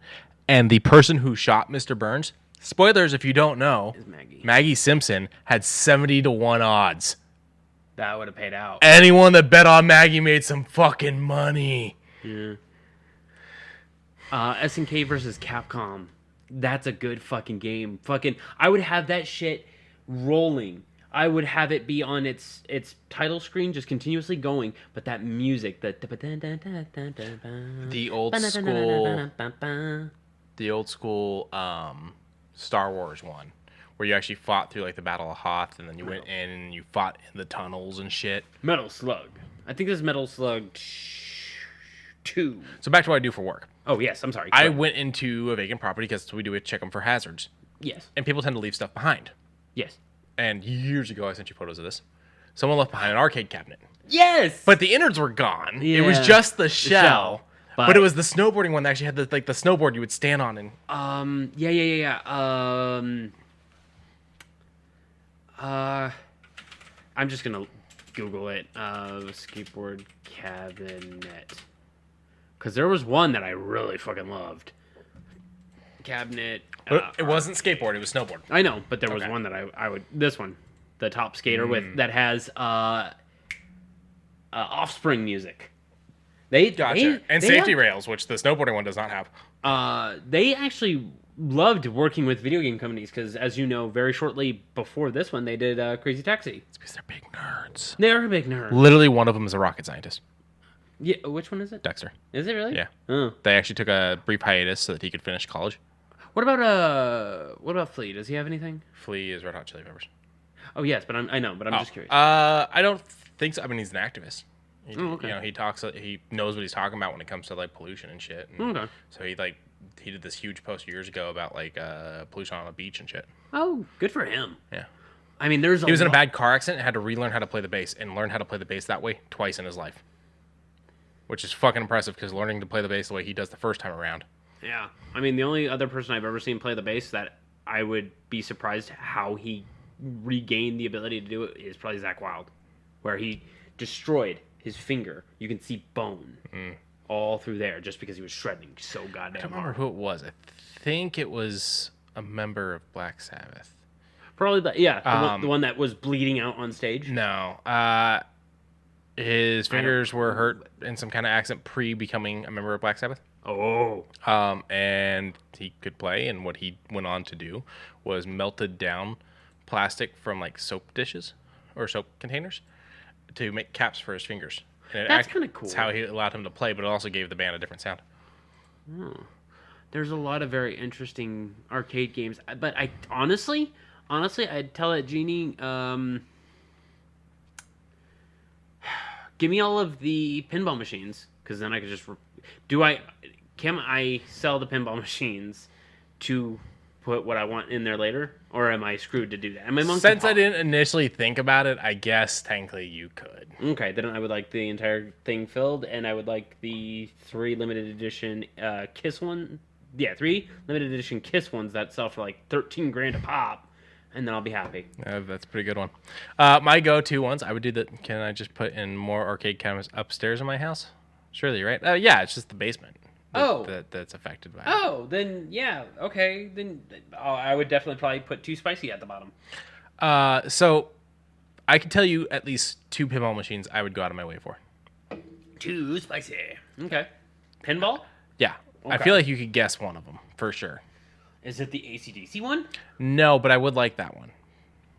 And the person who shot Mr. Burns, spoilers if you don't know, Is Maggie. Maggie Simpson had 70-1 odds. That would have paid out. Anyone that bet on Maggie made some fucking money. Yeah. SNK versus Capcom. That's a good fucking game. I would have that shit rolling. I would have it be on its title screen, just continuously going. But that music, the old school Star Wars one, where you actually fought through like the Battle of Hoth, and then you went in and you fought in the tunnels and shit. Metal Slug. I think this is Metal Slug 2. So back to what I do for work. Oh yes, I'm sorry. I went into a vacant property because we do it, check them for hazards. Yes. And people tend to leave stuff behind. Yes. And years ago, I sent you photos of this. Someone left behind an arcade cabinet. Yes. But the innards were gone. Yeah. It was just the shell. But it was the snowboarding one that actually had the snowboard you would stand on and. Yeah. I'm just gonna Google it. Skateboard cabinet. Because there was one that I really fucking loved. Cabinet. It wasn't skateboard, it was snowboard. I know, but there was one that I would. This one. The Top Skater with that has Offspring music. Gotcha. And safety rails, which the snowboarding one does not have. They actually loved working with video game companies because, as you know, very shortly before this one, they did Crazy Taxi. It's because they're big nerds. They're big nerds. Literally, one of them is a rocket scientist. Yeah, which one is it? Dexter. Is it really? Yeah. Oh. They actually took a brief hiatus so that he could finish college. What about Flea? Does he have anything? Flea is Red Hot Chili Peppers. Oh yes, but I'm just curious. I don't think so. I mean, he's an activist. Okay. You know, he knows what he's talking about when it comes to like pollution and shit. And Okay. So he did this huge post years ago about like pollution on a beach and shit. Oh, good for him. Yeah. I mean, he was in a bad car accident and had to relearn how to play the bass and learn how to play the bass that way twice in his life, which is fucking impressive because learning to play the bass the way he does the first time around. Yeah. I mean, the only other person I've ever seen play the bass that I would be surprised how he regained the ability to do it is probably Zakk Wylde, where he destroyed his finger. You can see bone. all through there just because he was shredding so I goddamn don't remember hard. who it was. I think it was a member of Black Sabbath. Probably the one that was bleeding out on stage. No. His fingers were hurt in some kind of accident pre-becoming a member of Black Sabbath. Oh. And he could play, and what he went on to do was melted down plastic from like soap dishes or soap containers to make caps for his fingers. And That's kind of cool. That's how he allowed him to play, but it also gave the band a different sound. There's a lot of very interesting arcade games, but I honestly, I'd tell that genie, give me all of the pinball machines, because then I could just. Can I sell the pinball machines to put what I want in there later, or am I screwed to do that? Am I monkey Since paw? I didn't initially think about it, I guess technically you could. Okay, then I would like the entire thing filled, and I would like the 3 limited edition Kiss one. Yeah, 3 limited edition Kiss ones that sell for like $13,000 a pop, and then I'll be happy. That's a pretty good one. My go-to ones, I would do that. Can I just put in more arcade cabinets upstairs in my house? Surely, right? Yeah, it's just the basement. That's affected by it. Oh, then yeah, okay. Then I would definitely probably put Too Spicy at the bottom. So I can tell you at least 2 pinball machines I would go out of my way for. Too Spicy. Okay. Pinball? Yeah. I Okay. feel like you could guess one of them for sure. Is it the AC/DC one? No, but I would like that one.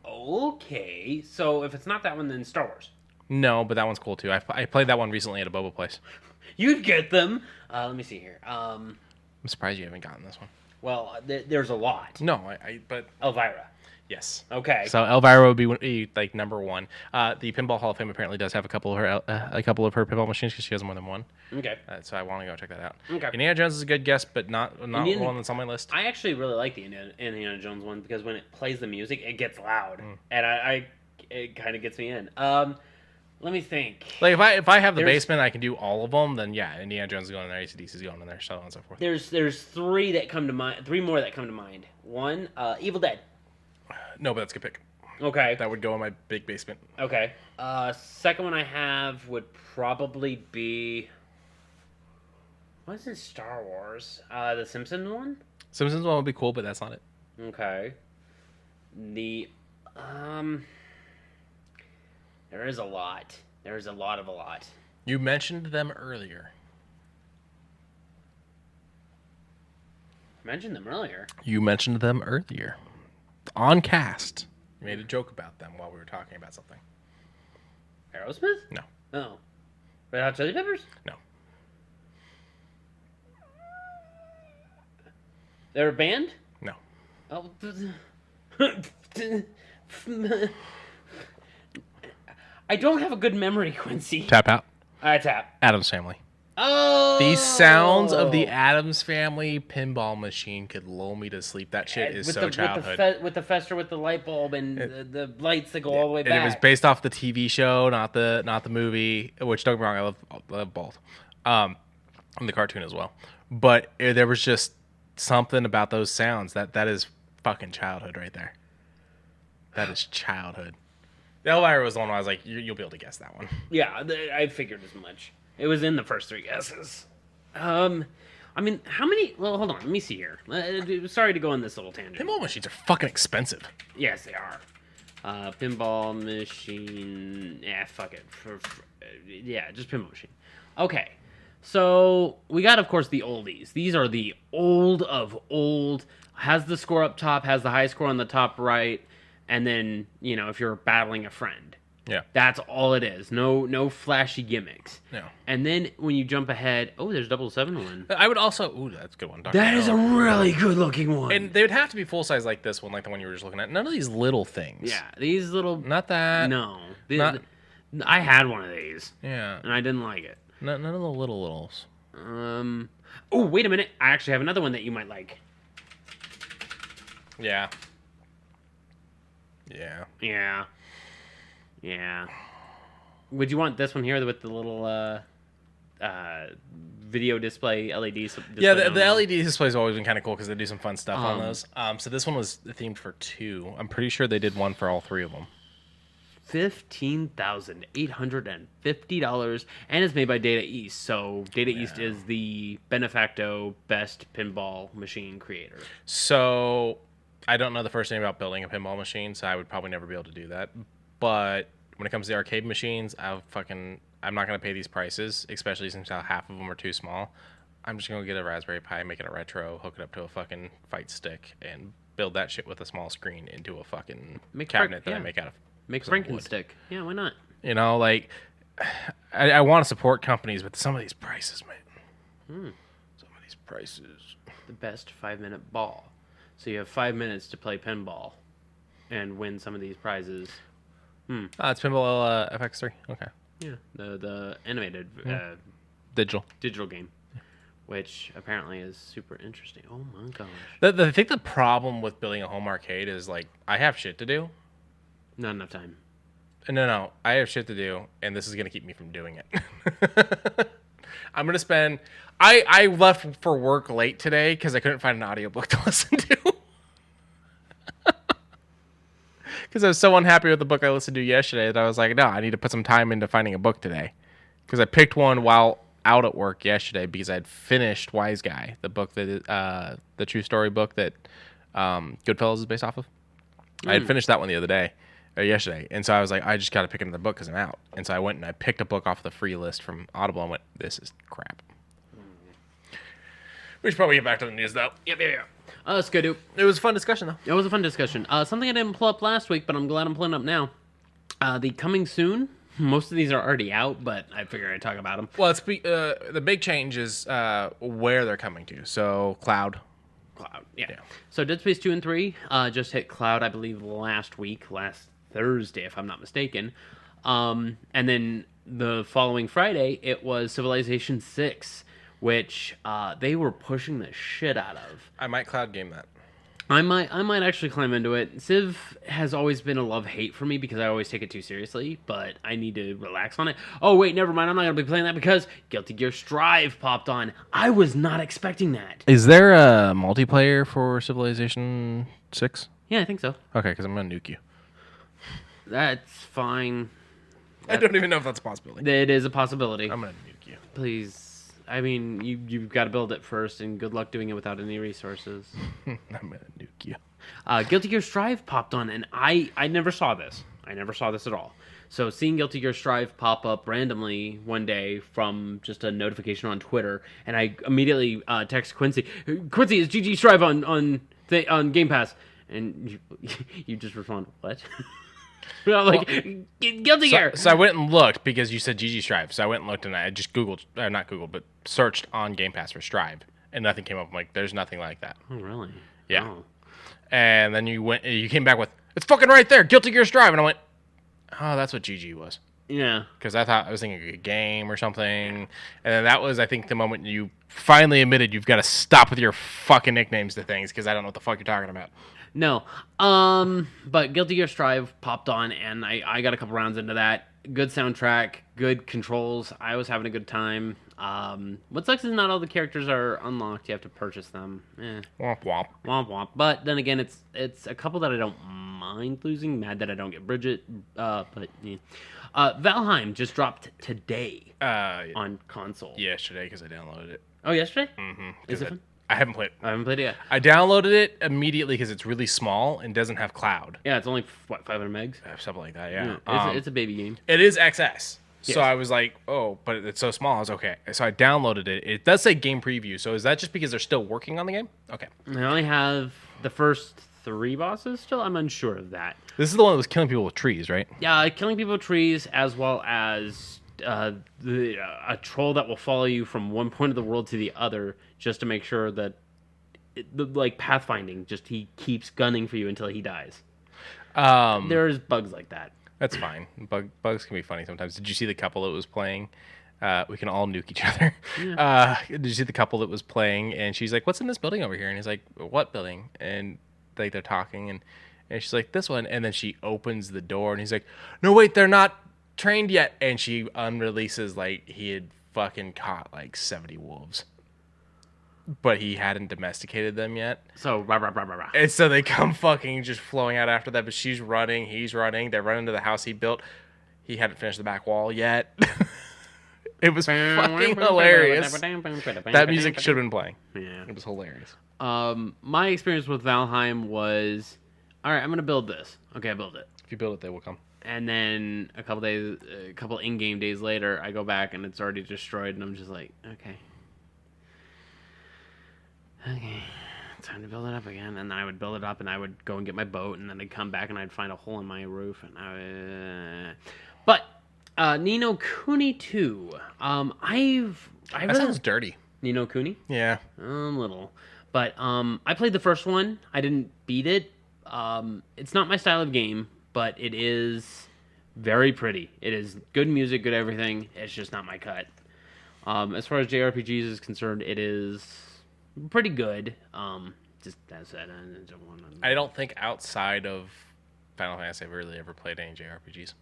Okay. So if it's not that one, then Star Wars. No, but that one's cool too. I played that one recently at a boba place. You'd get them. Let me see here. I'm surprised you haven't gotten this one. Well, there's a lot. No, but Elvira. yes. Okay. So Elvira would be like number one. The Pinball Hall of Fame apparently does have a couple of her pinball machines because she has more than one. Okay. So I want to go check that out. Okay. Indiana Jones is a good guess, but not one that's on my list. I actually really like the Indiana Jones one because when it plays the music, it gets loud, and it kind of gets me in. Let me think. Like if I have the basement, I can do all of them. Then yeah, Indiana Jones is going in there, AC/DC is going in there, so on and so forth. There's 3 that come to mind. 3 more that come to mind. One, Evil Dead. No, but that's a good pick. Okay. That would go in my big basement. Okay. Second one I have would probably be. What's in Star Wars? The Simpsons one. Simpsons one would be cool, but that's not it. Okay. There is a lot. There's a lot of a lot. You mentioned them earlier. Mentioned them earlier. You mentioned them earlier. On cast. You made a joke about them while we were talking about something. Aerosmith? No. Oh. Red Hot Chili Peppers? No. They're a band? No. Oh. I don't have a good memory, Quincy. Tap out. I tap. Addams Family. Oh. The sounds of the Addams Family pinball machine could lull me to sleep. That shit is so childhood. With the Fester with the light bulb and the lights that go all the way back. And it was based off the TV show, not the movie. Which don't get me wrong, I love both, and the cartoon as well. But there was just something about those sounds that is fucking childhood right there. That is childhood. The Elvira was the one where I was like, you'll be able to guess that one. Yeah, I figured as much. It was in the first 3 guesses. I mean, how many? Well, hold on. Let me see here. Sorry to go on this little tangent. Pinball machines are fucking expensive. Yes, they are. Pinball machine. Yeah, fuck it. Yeah, just pinball machine. Okay. So we got, of course, the oldies. These are the old of old. Has the score up top, has the high score on the top right, and then, if you're battling a friend. Yeah. That's all it is. No flashy gimmicks. Yeah. And then when you jump ahead, there's 007 one. I would also, that's a good one. Dr. That is a really good looking one. And they would have to be full size like this one, like the one you were just looking at. None of these little things. Yeah, these little. Not that. No. Not- I had one of these, Yeah. and I didn't like it. None of the littles. Oh, wait a minute. I actually have another one that you might like. Yeah. Yeah. Yeah. Would you want this one here with the little video display LEDs? Yeah, the LED displays have always been kind of cool because they do some fun stuff on those. So this one was themed for 2. I'm pretty sure they did one for all 3 of them. $15,850, and it's made by Data East. So Data East is the de facto best pinball machine creator. So I don't know the first thing about building a pinball machine, so I would probably never be able to do that. But when it comes to the arcade machines, I'm not gonna pay these prices, especially since half of them are too small. I'm just gonna get a Raspberry Pi, make it a retro, hook it up to a fucking fight stick, and build that shit with a small screen into a fucking cabinet that I make out of. Make Frankenstick. Yeah, why not? You know, like, I want to support companies, but some of these prices, man. Some of these prices. The best 5-minute ball. So you have 5 minutes to play pinball and win some of these prizes. It's Pinball FX3. Okay. Yeah, the animated Digital game, which apparently is super interesting. Oh my gosh. I think the problem with building a home arcade is, like, I have shit to do. Not enough time. No. I have shit to do, and this is going to keep me from doing it. I'm going to spend... I left for work late today because I couldn't find an audiobook to listen to. Because I was so unhappy with the book I listened to yesterday that I was like, no, I need to put some time into finding a book today. Because I picked one while out at work yesterday because I had finished Wise Guy, the book that the true story book that Goodfellas is based off of. I had finished that one the other day. Yesterday, and so I was like, I just got to pick another book because I'm out. And so I went and I picked a book off the free list from Audible and went, this is crap. We should probably get back to the news, though. Yep. Let's go, dude. It was a fun discussion, though. It was a fun discussion. Something I didn't pull up last week, but I'm glad I'm pulling up now. The coming soon. Most of these are already out, but I figured I'd talk about them. Well, the big change is where they're coming to. So, Cloud. Yeah. So Dead Space 2 and 3 just hit Cloud, I believe, last Thursday, if I'm not mistaken. And then the following Friday, it was Civilization 6, which they were pushing the shit out of. I might cloud game that. I might actually climb into it. Civ has always been a love-hate for me because I always take it too seriously, but I need to relax on it. Oh, wait, never mind. I'm not going to be playing that because Guilty Gear Strive popped on. I was not expecting that. Is there a multiplayer for Civilization 6? Yeah, I think so. Okay, because I'm going to nuke you. That's fine. I don't even know if that's a possibility. It is a possibility. I'm going to nuke you. Please. I mean, you've got to build it first, and good luck doing it without any resources. I'm going to nuke you. Guilty Gear Strive popped on, and I never saw this. I never saw this at all. So seeing Guilty Gear Strive pop up randomly one day from just a notification on Twitter, and I immediately text Quincy, Quincy, is GG Strive on Game Pass? And you just respond, what? Guilty Gear. So I went and looked because you said GG Strive. So I went and looked, and I just not Googled, but searched on Game Pass for Strive, and nothing came up. I'm like, there's nothing like that. Oh, really? Yeah. Oh. And then you came back with, it's fucking right there, Guilty Gear Strive, and I went, oh, that's what GG was. Yeah. Because I was thinking a game or something, and then that was, I think, the moment you finally admitted you've got to stop with your fucking nicknames to things because I don't know what the fuck you're talking about. No. But Guilty Gear Strive popped on, and I got a couple rounds into that. Good soundtrack, good controls. I was having a good time. What sucks is not all the characters are unlocked. You have to purchase them. Womp womp. Womp womp. But then again, it's a couple that I don't mind losing. Mad that I don't get Bridget. But yeah. Valheim just dropped today on console. Yesterday, because I downloaded it. Oh, yesterday? Mm-hmm. Is it fun? I haven't played it. I haven't played it yet. I downloaded it immediately because it's really small and doesn't have cloud. Yeah, it's only, 500 megs? Something like that, yeah. It's a baby game. It is XS. Yes. So I was like, oh, but it's so small. I was okay. So I downloaded it. It does say game preview. So is that just because they're still working on the game? Okay. I only have the first 3 bosses still. I'm unsure of that. This is the one that was killing people with trees, right? Yeah, killing people with trees, as well as a troll that will follow you from one point of the world to the other just to make sure that, like pathfinding, just he keeps gunning for you until he dies. There's bugs like that. That's fine. Bugs can be funny sometimes. Did you see the couple that was playing? We can all nuke each other. Yeah. Did you see the couple that was playing? And she's like, "What's in this building over here?" And he's like, "What building?" And they're talking, and she's like, "This one." And then she opens the door, and he's like, "No, wait, they're not trained yet." And she unreleases like he had fucking caught like 70 wolves. but he hadn't domesticated them yet. So, rah, rah, rah, rah, rah. And so they come fucking just flowing out after that. But she's running, he's running. They're running to the house he built. He hadn't finished the back wall yet. It was fucking hilarious. That music should have been playing. Yeah. It was hilarious. My experience with Valheim was, all right, I'm gonna build this. Okay, I built it. If you build it, they will come. And then a couple in-game days later, I go back and it's already destroyed, and I'm just like, okay, time to build it up again. And then I would build it up, and I would go and get my boat, and then I'd come back and I'd find a hole in my roof, and But Ni no Kuni 2, That sounds dirty. Ni no Kuni. Yeah. A little. But I played the first one. I didn't beat it. It's not my style of game, but it is very pretty. It is good music, good everything. It's just not my cut. As far as JRPGs is concerned, it is pretty good. Just as that, I don't think outside of Final Fantasy I've really ever played any JRPGs.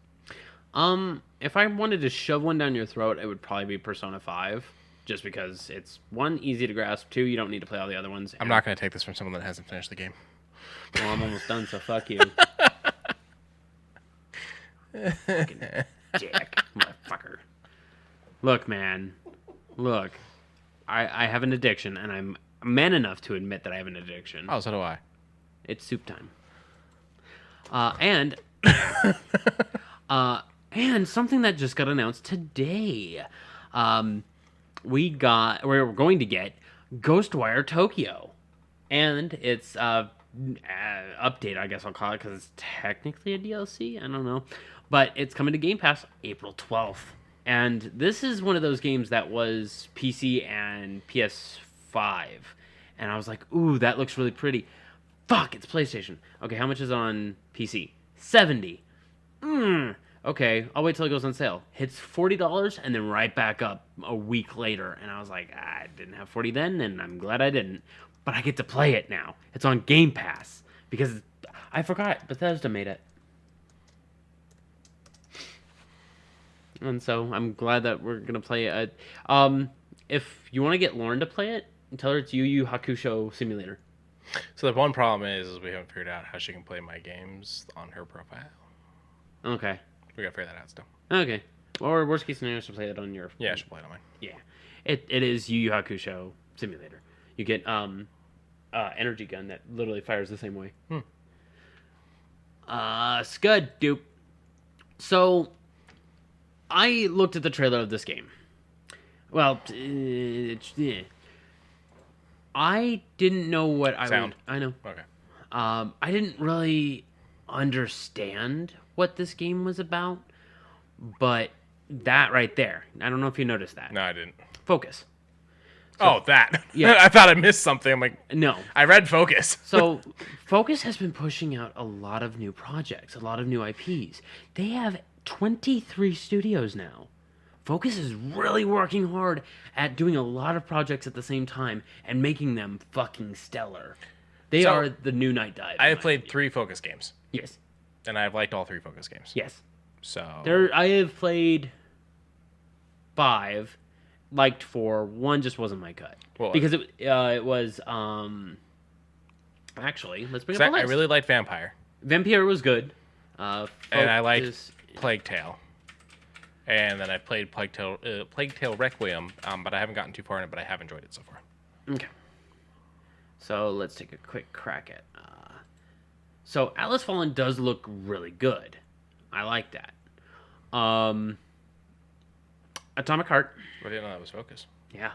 If I wanted to shove one down your throat, it would probably be Persona 5. Just because it's, 1, easy to grasp, 2, you don't need to play all the other ones. I'm not going to take this from someone that hasn't finished the game. Well, I'm almost done, so fuck you. Fucking dick, motherfucker. Look, man. Look. I have an addiction, and I'm man enough to admit that I have an addiction. Oh, so do I. It's soup time. And something that just got announced today. We're going to get Ghostwire Tokyo. And it's update, I guess I'll call it, because it's technically a DLC. I don't know. But it's coming to Game Pass April 12th. And this is one of those games that was PC and PS5. And I was like, ooh, that looks really pretty. Fuck, it's PlayStation. Okay, how much is on PC? $70. Okay, I'll wait till it goes on sale. Hits $40 and then right back up a week later. And I was like, I didn't have 40 then, and I'm glad I didn't. But I get to play it now. It's on Game Pass. Because I forgot, Bethesda made it. And so I'm glad that we're going to play it. If you want to get Lauren to play it, tell her it's Yu Yu Hakusho Simulator. So the one problem is we haven't figured out how she can play my games on her profile. Okay. We gotta figure that out still. Okay. Or worst case scenario, she'll play it on your... Yeah, she'll play it on mine. Yeah. It is Yu Yu Hakusho Simulator. You get energy gun that literally fires the same way. Scud, dupe. So, I looked at the trailer of this game. Well, I didn't know what Sound. I know. Okay. I didn't really understand what this game was about, but that right there, I don't know if you noticed that. No, I didn't. Focus. That. Yeah. I thought I missed something. I'm like, No. I read Focus. So, Focus has been pushing out a lot of new projects, a lot of new IPs. They have 23 studios now. Focus is really working hard at doing a lot of projects at the same time and making them fucking stellar. They are the new Night Dive. I have played 3 Focus games. Yes. And I've liked all 3 Focus games. Yes. So I have played 5, liked 4. 1 just wasn't my cut. Well, because it was actually, let's bring up the list. I really liked Vampire. Vampire was good. And I liked Plague Tale. And then I played Plague Tale Requiem, but I haven't gotten too far in it, but I have enjoyed it so far. Okay. So let's take a quick crack at. So Atlas Fallen does look really good. I like that. Atomic Heart. I didn't know that was Focus. Yeah.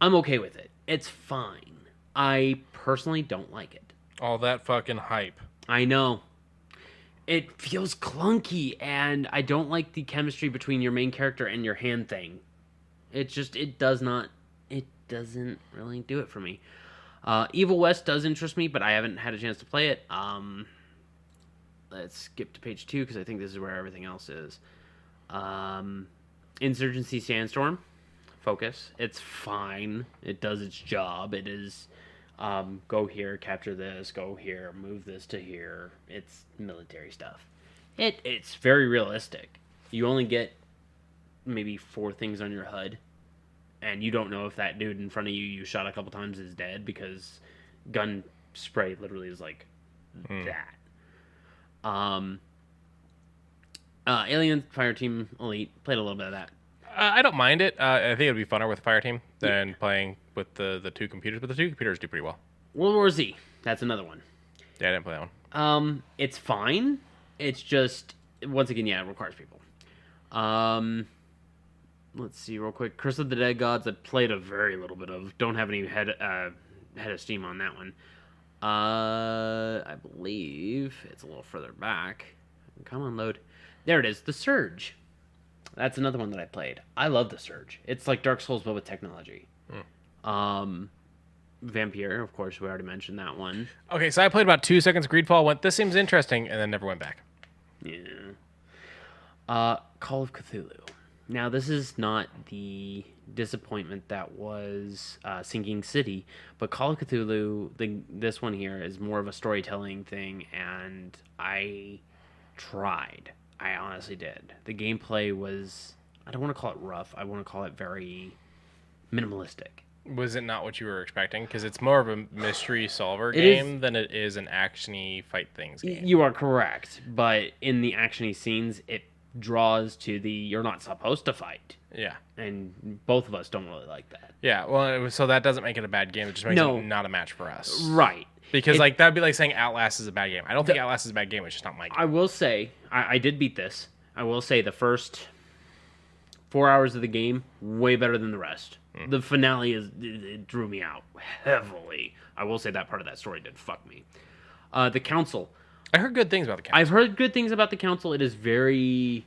I'm okay with it. It's fine. I personally don't like it. All that fucking hype. I know. It feels clunky, and I don't like the chemistry between your main character and your hand thing. It doesn't really do it for me. Evil West does interest me, but I haven't had a chance to play it. Let's skip to page 2, because I think this is where everything else is. Insurgency Sandstorm. Focus. It's fine. It does its job. It is... go here, capture this, go here, move this to here. It's military stuff. It's very realistic. You only get maybe 4 things on your HUD. and you don't know if that dude in front of you shot a couple times is dead because gun spray literally is like that. Alien Fireteam Elite, played a little bit of that. I don't mind it. I think it would be funner with a fire team than playing with the two computers, but the two computers do pretty well. World War Z, that's another one. Yeah, I didn't play that one. It's fine. It's just, once again, yeah, it requires people. Let's see real quick. Curse of the Dead Gods, I played a very little bit of. Don't have any head of steam on that one. I believe it's a little further back. Come on, load. There it is, The Surge. That's another one that I played. I love The Surge. It's like Dark Souls, but with technology. Vampire, of course, we already mentioned that one. Okay, so I played about 2 seconds. Greedfall went, this seems interesting, and then never went back. Yeah. Call of Cthulhu. Now, this is not the disappointment that was Sinking City, but Call of Cthulhu, this one here, is more of a storytelling thing, and I tried. I honestly did. The gameplay was, I don't want to call it rough, I want to call it very minimalistic. Was it not what you were expecting? Because it's more of a mystery solver game than it is an action-y fight things game. You are correct, but in the action-y scenes, it draws to the you're not supposed to fight. Yeah. And both of us don't really like that. Yeah, well, so that doesn't make it a bad game. It just makes it not a match for us. Right. Because like that'd be like saying Outlast is a bad game. I don't think Outlast is a bad game. It's just not my game. I will say, I did beat this. I will say the first 4 hours of the game, way better than the rest. The finale it drew me out heavily. I will say that part of that story did fuck me. The Council. I heard good things about the Council. I've heard good things about the Council. It is very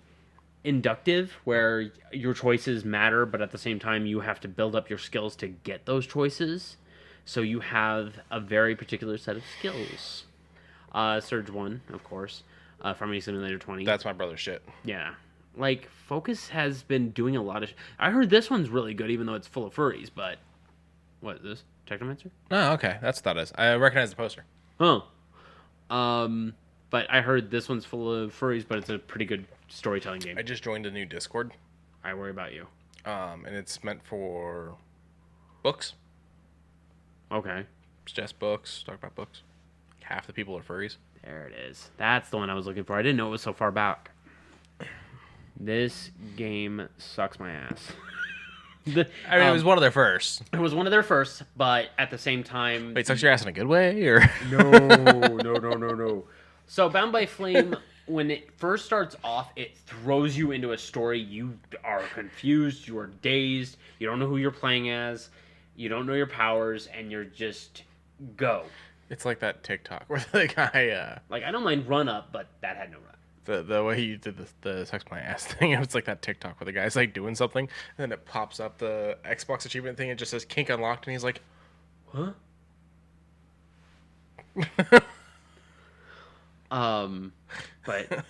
inductive, where your choices matter, but at the same time, you have to build up your skills to get those choices. So you have a very particular set of skills. Surge 1, of course. Farming Simulator 20. That's my brother's shit. Yeah. Like, Focus has been doing a lot of... I heard this one's really good, even though it's full of furries, but... What is this? Technomancer? Oh, okay. That's what that is. I recognize the poster. Oh. But I heard this one's full of furries, but it's a pretty good storytelling game. I just joined a new Discord. I worry about you. And it's meant for books. Okay. It's just books. Talk about books. Half the people are furries. There it is. That's the one I was looking for. I didn't know it was so far back. This game sucks my ass. It was one of their first. It was one of their first, but at the same time... Wait, sucks your ass in a good way, or...? No. So, Bound by Flame, when it first starts off, it throws you into a story. You are confused, you are dazed, you don't know who you're playing as, you don't know your powers, and you're just... go. It's like that TikTok where the guy... Like, I don't mind run up, but that had no run. The way you did the sucks my ass thing, it's like that TikTok where the guy's like doing something, and then it pops up the Xbox achievement thing, and it just says kink unlocked, and he's like, huh? And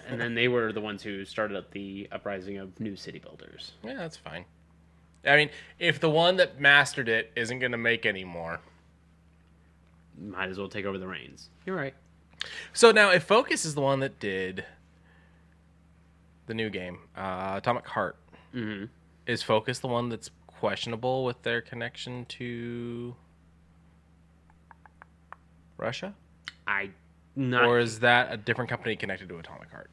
then they were the ones who started up the uprising of new city builders. Yeah, that's fine. I mean, if the one that mastered it isn't going to make any more, might as well take over the reins. You're right. So now, if Focus is the one that did the new game, Atomic Heart, is Focus the one that's questionable with their connection to Russia? Or is that a different company connected to Atomic Heart?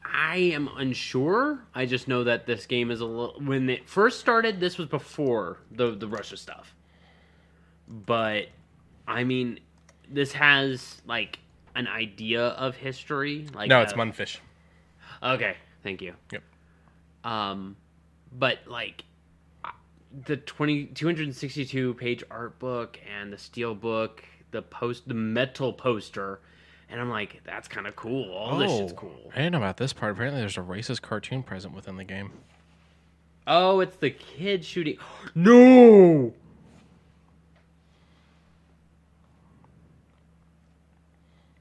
I am unsure. I just know that this game is a little... When it first started, this was before the Russia stuff. But, I mean, this has, like, an idea of history. Like no, it's Munfish. Okay, thank you. Yep. But, like, the 262-page art book and the steel book, the metal poster, and I'm like, that's kind of cool. All this shit's cool. I didn't know about this part. Apparently there's a racist cartoon present within the game. Oh, it's the kid shooting. No!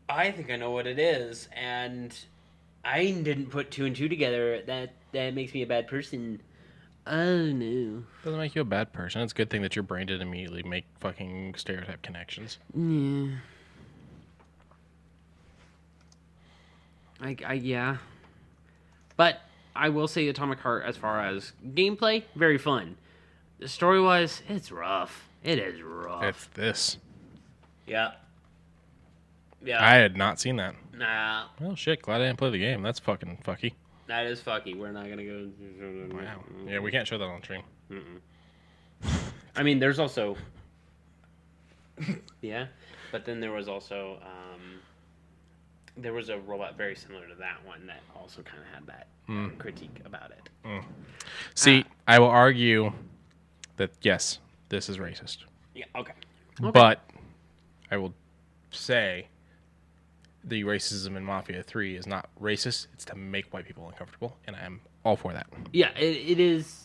I think I know what it is, and I didn't put 2 and 2 together. That makes me a bad person. Oh, no. Doesn't make you a bad person. It's a good thing that your brain didn't immediately make fucking stereotype connections. Yeah. Yeah. But I will say Atomic Heart, as far as gameplay, very fun. Story-wise, it's rough. It is rough. It's this. Yeah. I had not seen that. Nah. Well, shit. Glad I didn't play the game. That's fucking fucky. That is fucky. We're not gonna go. Wow. Yeah, we can't show that on stream. I mean, there's also. Yeah, but then there was also there was a robot very similar to that one that also kind of had that critique about it. See, I will argue that yes, this is racist. Yeah. Okay. But I will say the racism in Mafia 3 is not racist. It's to make white people uncomfortable, and I am all for that. Yeah, it is.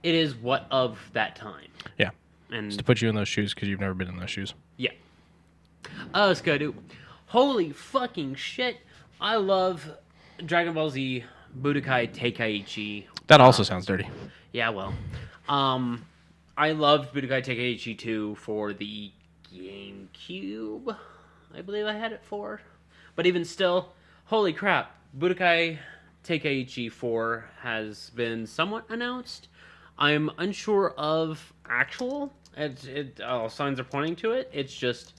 It is what of that time. Yeah. And Just to put you in those shoes because you've never been in those shoes. yeah. Skadu. Holy fucking shit! I love Dragon Ball Z Budokai Tenkaichi. That also sounds dirty. Yeah, well, I loved Budokai Tenkaichi 2 for the GameCube. I believe I had it for. But even still, holy crap, Budokai Tenkaichi 4 has been somewhat announced. I'm unsure of actual. All signs are pointing to it. It's just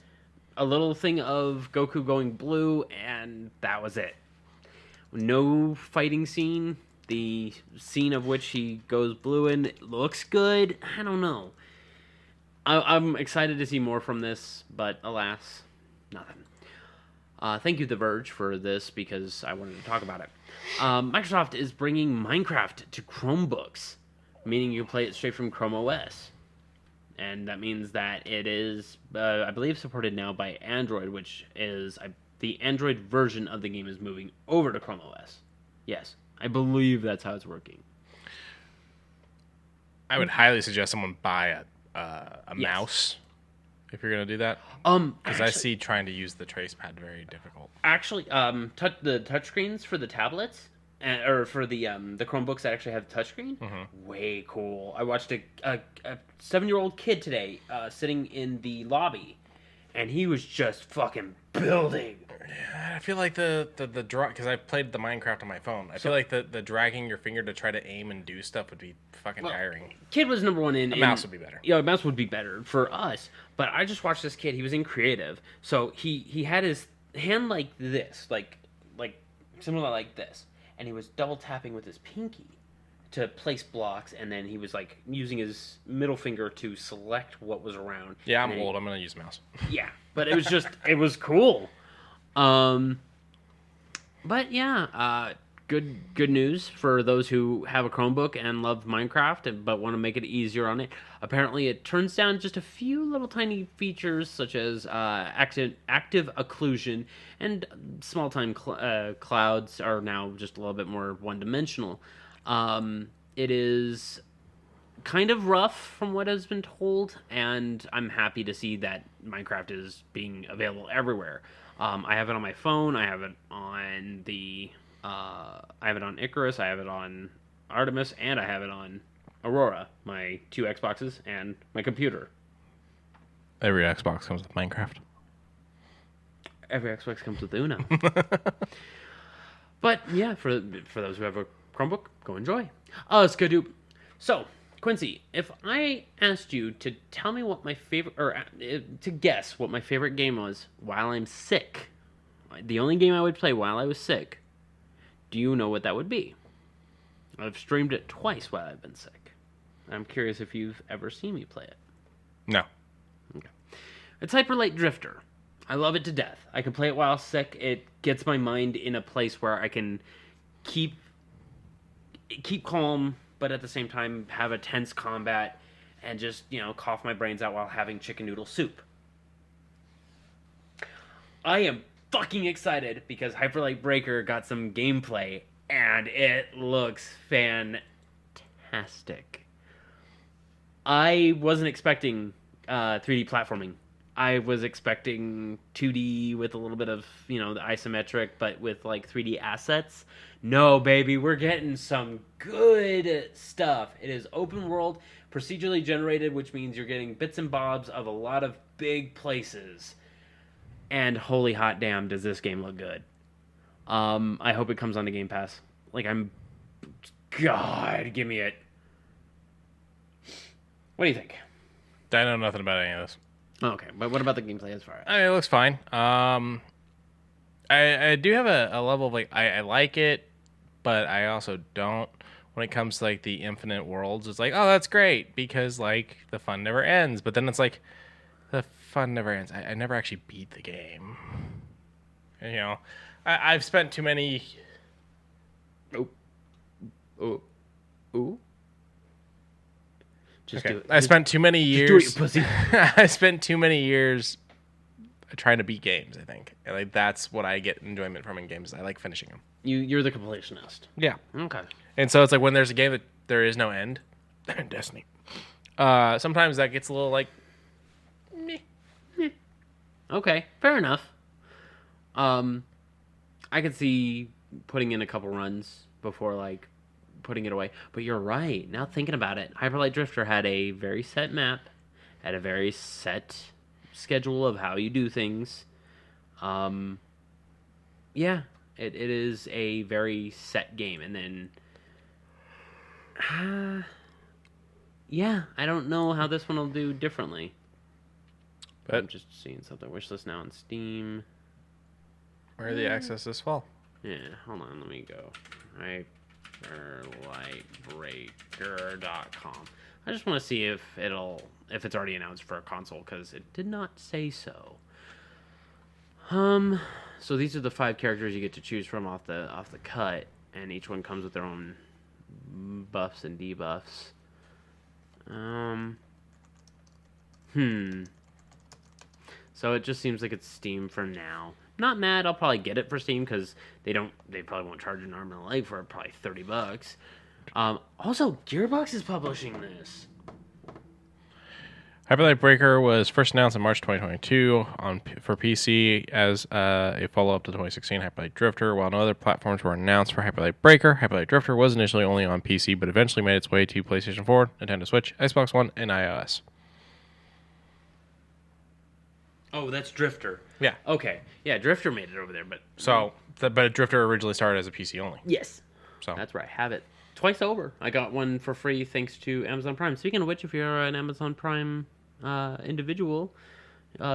a little thing of Goku going blue, and that was it. No fighting scene. The scene of which he goes blue in looks good. I don't know. I'm excited to see more from this, but alas, nothing. Thank you, The Verge, for this because I wanted to talk about it. Microsoft is bringing Minecraft to Chromebooks, meaning you can play it straight from Chrome OS. And that means that it is, I believe, supported now by Android, which is the Android version of the game is moving over to Chrome OS. Yes, I believe that's how it's working. I would highly suggest someone buy a mouse if you're going to do that. Because I see trying to use the tracepad very difficult. Actually, the touchscreens for the tablets or for the Chromebooks that actually have touchscreen, way cool. I watched a 7-year-old kid today sitting in the lobby, and he was just fucking building. I feel like the draw, because I played the Minecraft on my phone. I feel like the dragging your finger to try to aim and do stuff would be fucking tiring. Kid was number one in... A mouse would be better. Yeah, a mouse would be better for us. But I just watched this kid. He was in creative. So he had his hand like this, like similar like this. And he was double tapping with his pinky to place blocks. And then he was like using his middle finger to select what was around. Yeah, I'm old. I'm going to use a mouse. Yeah, but it was just... it was cool. But yeah, good news for those who have a Chromebook and love Minecraft but want to make it easier on it. Apparently, it turns down just a few little tiny features such as active occlusion and small-time clouds are now just a little bit more one-dimensional. It is kind of rough from what has been told, and I'm happy to see that Minecraft is being available everywhere. I have it on my phone. I have it on Icarus. I have it on Artemis, and I have it on Aurora. My 2 Xboxes and my computer. Every Xbox comes with Minecraft. Every Xbox comes with Uno. But yeah, for those who have a Chromebook, go enjoy. Let's go do. So, Quincy, if I asked you to tell me what my favorite, or to guess what my favorite game was while I'm sick, the only game I would play while I was sick, do you know what that would be? I've streamed it twice while I've been sick. I'm curious if you've ever seen me play it. No. Okay. It's Hyper Light Drifter. I love it to death. I can play it while sick. It gets my mind in a place where I can keep calm, but at the same time have a tense combat and just, cough my brains out while having chicken noodle soup. I am fucking excited because Hyper Light Breaker got some gameplay and it looks fantastic. I wasn't expecting 3D platforming. I was expecting 2D with a little bit of, the isometric, but with like 3D assets. No, baby, we're getting some good stuff. It is open world, procedurally generated, which means you're getting bits and bobs of a lot of big places. And holy hot damn, does this game look good. I hope it comes on the Game Pass. Like, I'm God, give me it. What do you think? I know nothing about any of this. Okay, but what about the gameplay as far as? I mean, it looks fine. I do have a level of like I like it, but I also don't. When it comes to like the infinite worlds, it's like, oh, that's great because like the fun never ends. But then it's like the fun never ends. I never actually beat the game. And, you know, I've spent too many. Ooh. Just Okay. do it. I spent too many years. do it, you pussy. I spent too many years trying to beat games. I think, and like that's what I get enjoyment from in games. I like finishing them. You're the completionist. Yeah. Okay. And so it's like when there's a game that there is no end, Destiny. Sometimes that gets a little like, meh. Okay, fair enough. I could see putting in a couple runs before like putting it away. But you're right. Now thinking about it, Hyperlight Drifter had a very set map, had a very set schedule of how you do things. Yeah, it is a very set game, and then yeah, I don't know how this one will do differently. But I'm just seeing something. Wishlist now on Steam. where are the access this fall? Yeah, hold on, let me go. Hyperlightbreaker.com. I just want to see if it's already announced for a console, because it did not say so. So these are the 5 characters you get to choose from off the cut, and each one comes with their own buffs and debuffs. So it just seems like it's Steam for now. Not mad. I'll probably get it for Steam because they probably won't charge an arm and a leg for it, probably $30. Also, Gearbox is publishing this. Hyperlight Breaker was first announced in March 2022 for PC as a follow-up to 2016 Hyperlight Drifter. While no other platforms were announced for Hyperlight Breaker, Hyperlight Drifter was initially only on PC, but eventually made its way to PlayStation 4, Nintendo Switch, Xbox One, and iOS. Oh, that's Drifter. Yeah. Okay. Yeah, Drifter made it over there, but... So, but Drifter originally started as a PC only. Yes. So That's right. I have it twice over. I got one for free thanks to Amazon Prime. Speaking of which, if you're an Amazon Prime individual,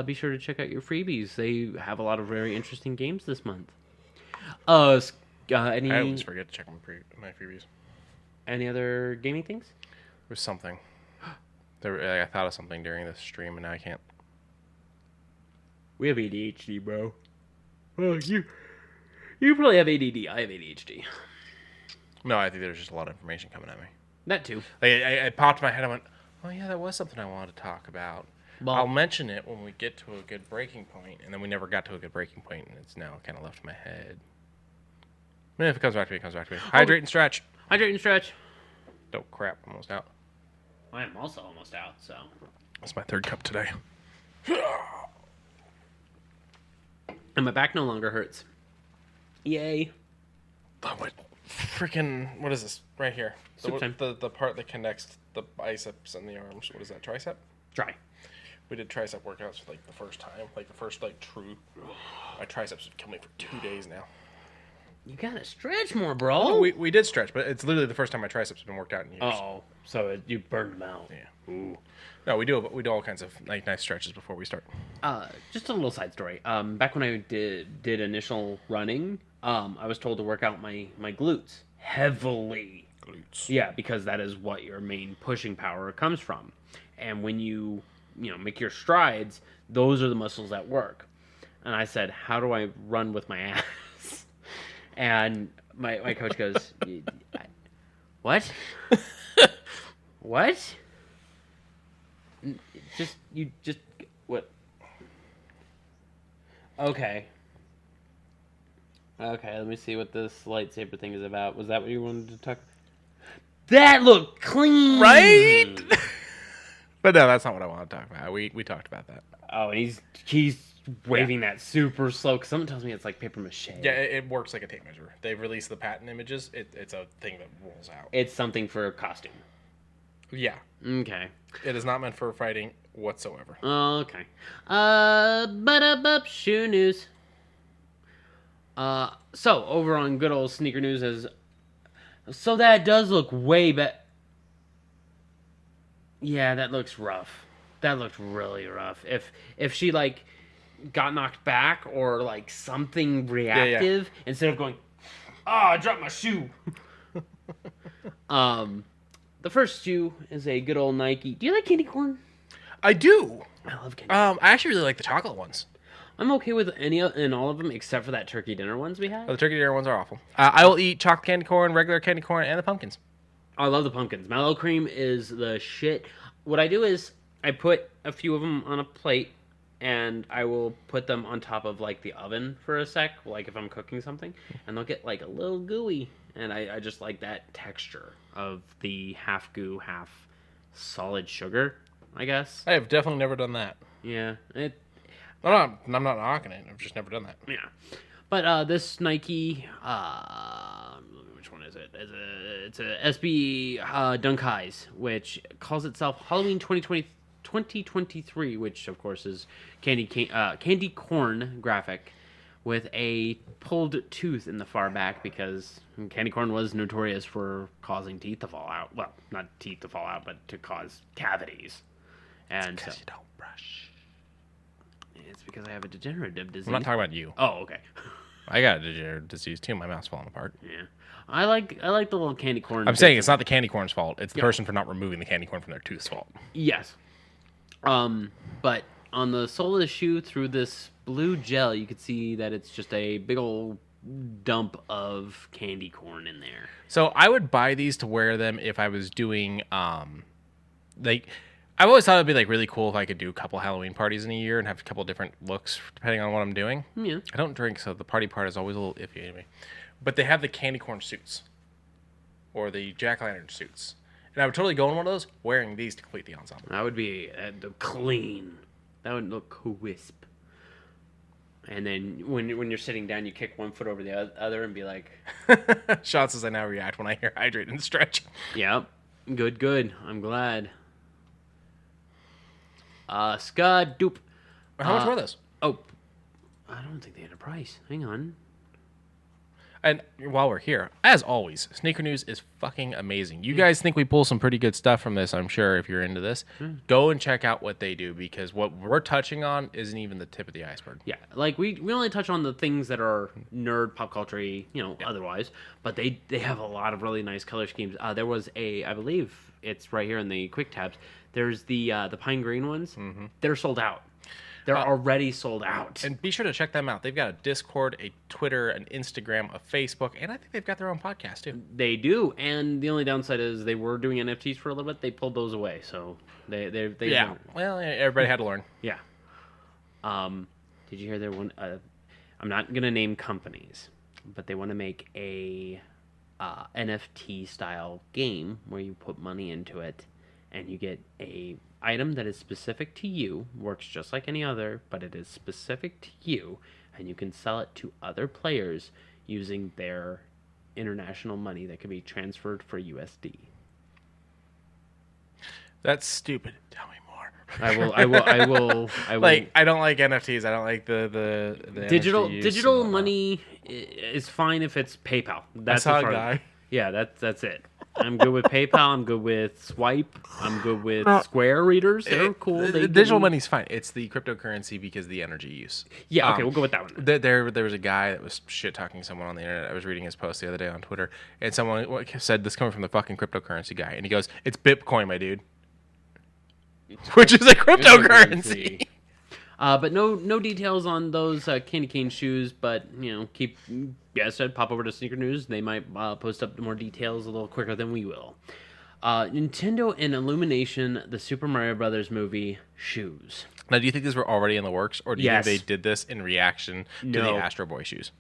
be sure to check out your freebies. They have a lot of very interesting games this month. I always forget to check my freebies. Any other gaming things? There's something. I thought of something during this stream, and now I can't. We have ADHD, bro. Well, you probably have ADD. I have ADHD. No, I think there's just a lot of information coming at me. That too. Like, I popped in my head. I went, oh yeah, that was something I wanted to talk about. Well, I'll mention it when we get to a good breaking point, and then we never got to a good breaking point, and it's now kind of left in my head. I mean, if it comes back to me, it comes back to me. Hydrate and stretch. Hydrate and stretch. Oh crap, almost out. I am also almost out, so. That's my 3rd cup today. And my back no longer hurts. Yay. Oh, what freaking, what is this? Right here. Soup time. The part that connects the biceps and the arms. What is that, tricep? Try. We did tricep workouts for like the first time. Like the first like true. My triceps would kill me for 2 days now. You gotta stretch more, bro. No, we did stretch, but it's literally the first time my triceps have been worked out in years. Oh, so you burned them out. Yeah. Ooh. No, we do all kinds of like nice stretches before we start. Just a little side story. Back when I did initial running, I was told to work out my glutes heavily. Glutes. Yeah, because that is what your main pushing power comes from. And when you make your strides, those are the muscles that work. And I said, how do I run with my ass? And my coach goes, what? What? What? Okay, let me see what this lightsaber thing is about. Was that what you wanted to talk? That looked clean, Right? But no, that's not what I want to talk about. We talked about that. Oh, and he's waving that super slow. Cause someone tells me it's like paper mache. Yeah, it works like a tape measure. They've released the patent images. It's a thing that rolls out. It's something for a costume. Yeah. Okay. It is not meant for fighting whatsoever. Okay. Shoe news. So over on good old sneaker news, as So that does look way better. Yeah, that looks rough. That looked really rough. If she like got knocked back or like something reactive instead of going, I dropped my shoe. The first shoe is a good old Nike. Do you like candy corn? I do. I love candy corn. I actually really like the chocolate ones. I'm okay with any and all of them except for that turkey dinner ones we had. Oh, the turkey dinner ones are awful. I will eat chocolate candy corn, regular candy corn, and the pumpkins. I love the pumpkins. Mallow cream is the shit. What I do is I put a few of them on a plate, and I will put them on top of like the oven for a sec, like if I'm cooking something, and they'll get like a little gooey, and I just like that texture of the half goo, half solid sugar, I guess. I have definitely never done that. Yeah, I'm not knocking it. I've just never done that. yeah. But this Nike, which one is it? It's a SB Dunk Highs, which calls itself Halloween 2023, which of course is candy corn graphic with a pulled tooth in the far back because candy corn was notorious for causing teeth to fall out. Well, not teeth to fall out, but to cause cavities. And Because you don't brush. It's because I have a degenerative disease. I'm not talking about you. Oh, okay. I got a degenerative disease too. My mouth's falling apart. Yeah, I like the little candy corn. I'm saying it's not the candy corn's fault. It's the person for not removing the candy corn from their tooth's fault. Yes. But on the sole of the shoe through this blue gel, you could see that it's just a big old dump of candy corn in there. So I would buy these to wear them if I was doing like. I've always thought it'd be like really cool if I could do a couple Halloween parties in a year and have a couple different looks depending on what I'm doing. Yeah. I don't drink, so the party part is always a little iffy anyway. But they have the candy corn suits or the jack-o'-lantern suits, and I would totally go in one of those wearing these to complete the ensemble. That would be clean. That would look crisp. And then when you're sitting down, you kick one foot over the other and be like, Sean says I now react when I hear hydrate and stretch. "Yep, good. I'm glad." Scud doop. How much were those? Oh, I don't think they had a price. Hang on. And while we're here, as always, Sneaker News is fucking amazing. You guys think we pull some pretty good stuff from this, I'm sure, if you're into this. Go and check out what they do, because what we're touching on isn't even the tip of the iceberg. Yeah, like we only touch on the things that are nerd, pop culture, otherwise. But they have a lot of really nice color schemes. There was I believe it's right here in the quick tabs. There's the pine green ones. Mm-hmm. They're sold out. They're already sold out. And be sure to check them out. They've got a Discord, a Twitter, an Instagram, a Facebook, and I think they've got their own podcast too. They do, and the only downside is they were doing NFTs for a little bit. They pulled those away, so they yeah. Well, everybody had to learn. Yeah. Did you hear their one? I'm not gonna name companies, but they want to make a NFT style game where you put money into it, and you get a item that is specific to you, works just like any other, but it is specific to you, and you can sell it to other players using their international money that can be transferred for USD. That's stupid. Tell me more. I will. Like, I don't like NFTs. I don't like the digital NFTs money is fine if it's PayPal. That's I saw as far a guy. Yeah, that's it. I'm good with PayPal. I'm good with Swipe. I'm good with Square readers. They're cool. Digital money's fine. It's the cryptocurrency because of the energy use. Yeah, okay, we'll go with that one. There was a guy that was shit talking someone on the internet. I was reading his post the other day on Twitter, and someone said this coming from the fucking cryptocurrency guy, and he goes, "It's Bitcoin, my dude," which is a cryptocurrency. But no details on those candy cane shoes. But I said, pop over to Sneaker News. They might post up more details a little quicker than we will. Nintendo and Illumination, the Super Mario Brothers movie shoes. Now, do you think these were already in the works, or do you Yes. think they did this in reaction to the Astro Boy shoes?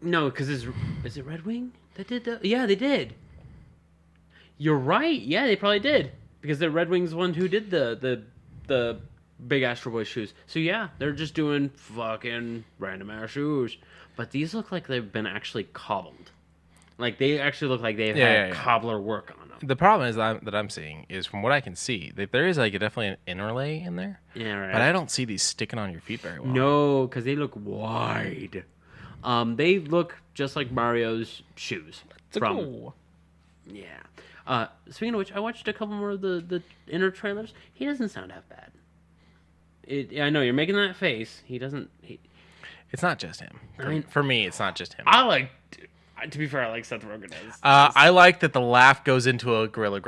No, because is it Red Wing that did that? Yeah, they did. You're right. Yeah, they probably did. Because the Red Wings one who did the big Astro Boy shoes. So yeah, they're just doing fucking random ass shoes. But these look like they've been actually cobbled. Like they actually look like they've had cobbler work on them. The problem is that I'm seeing is, from what I can see, that there is definitely an interlay in there. Yeah, right. But I don't see these sticking on your feet very well. No, because they look wide. They look just like Mario's shoes. Cool. Yeah. Speaking of which, I watched a couple more of the inner trailers. He doesn't sound half bad. I know you're making that face. He doesn't. It's not just him. For me, it's not just him. To be fair, I like Seth Rogen as. I like that the laugh goes into a gorilla.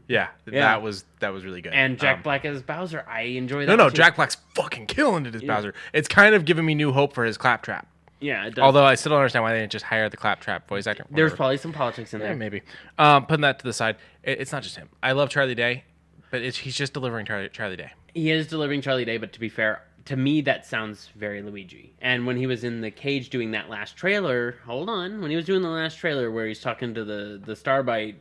Yeah, that was really good. And Jack Black as Bowser, I enjoy that. No, too. Jack Black's fucking killing it as Bowser. It's kind of giving me new hope for his claptrap. Yeah, it does. Although I still don't understand why they didn't just hire the claptrap voice actor. There's probably some politics in there. Yeah, maybe. Putting that to the side, it's not just him. I love Charlie Day, but he's just delivering Charlie Day. He is delivering Charlie Day, but to be fair, to me that sounds very Luigi. And when he was in the cage doing that last trailer, when he was doing the last trailer where he's talking to the Starbite,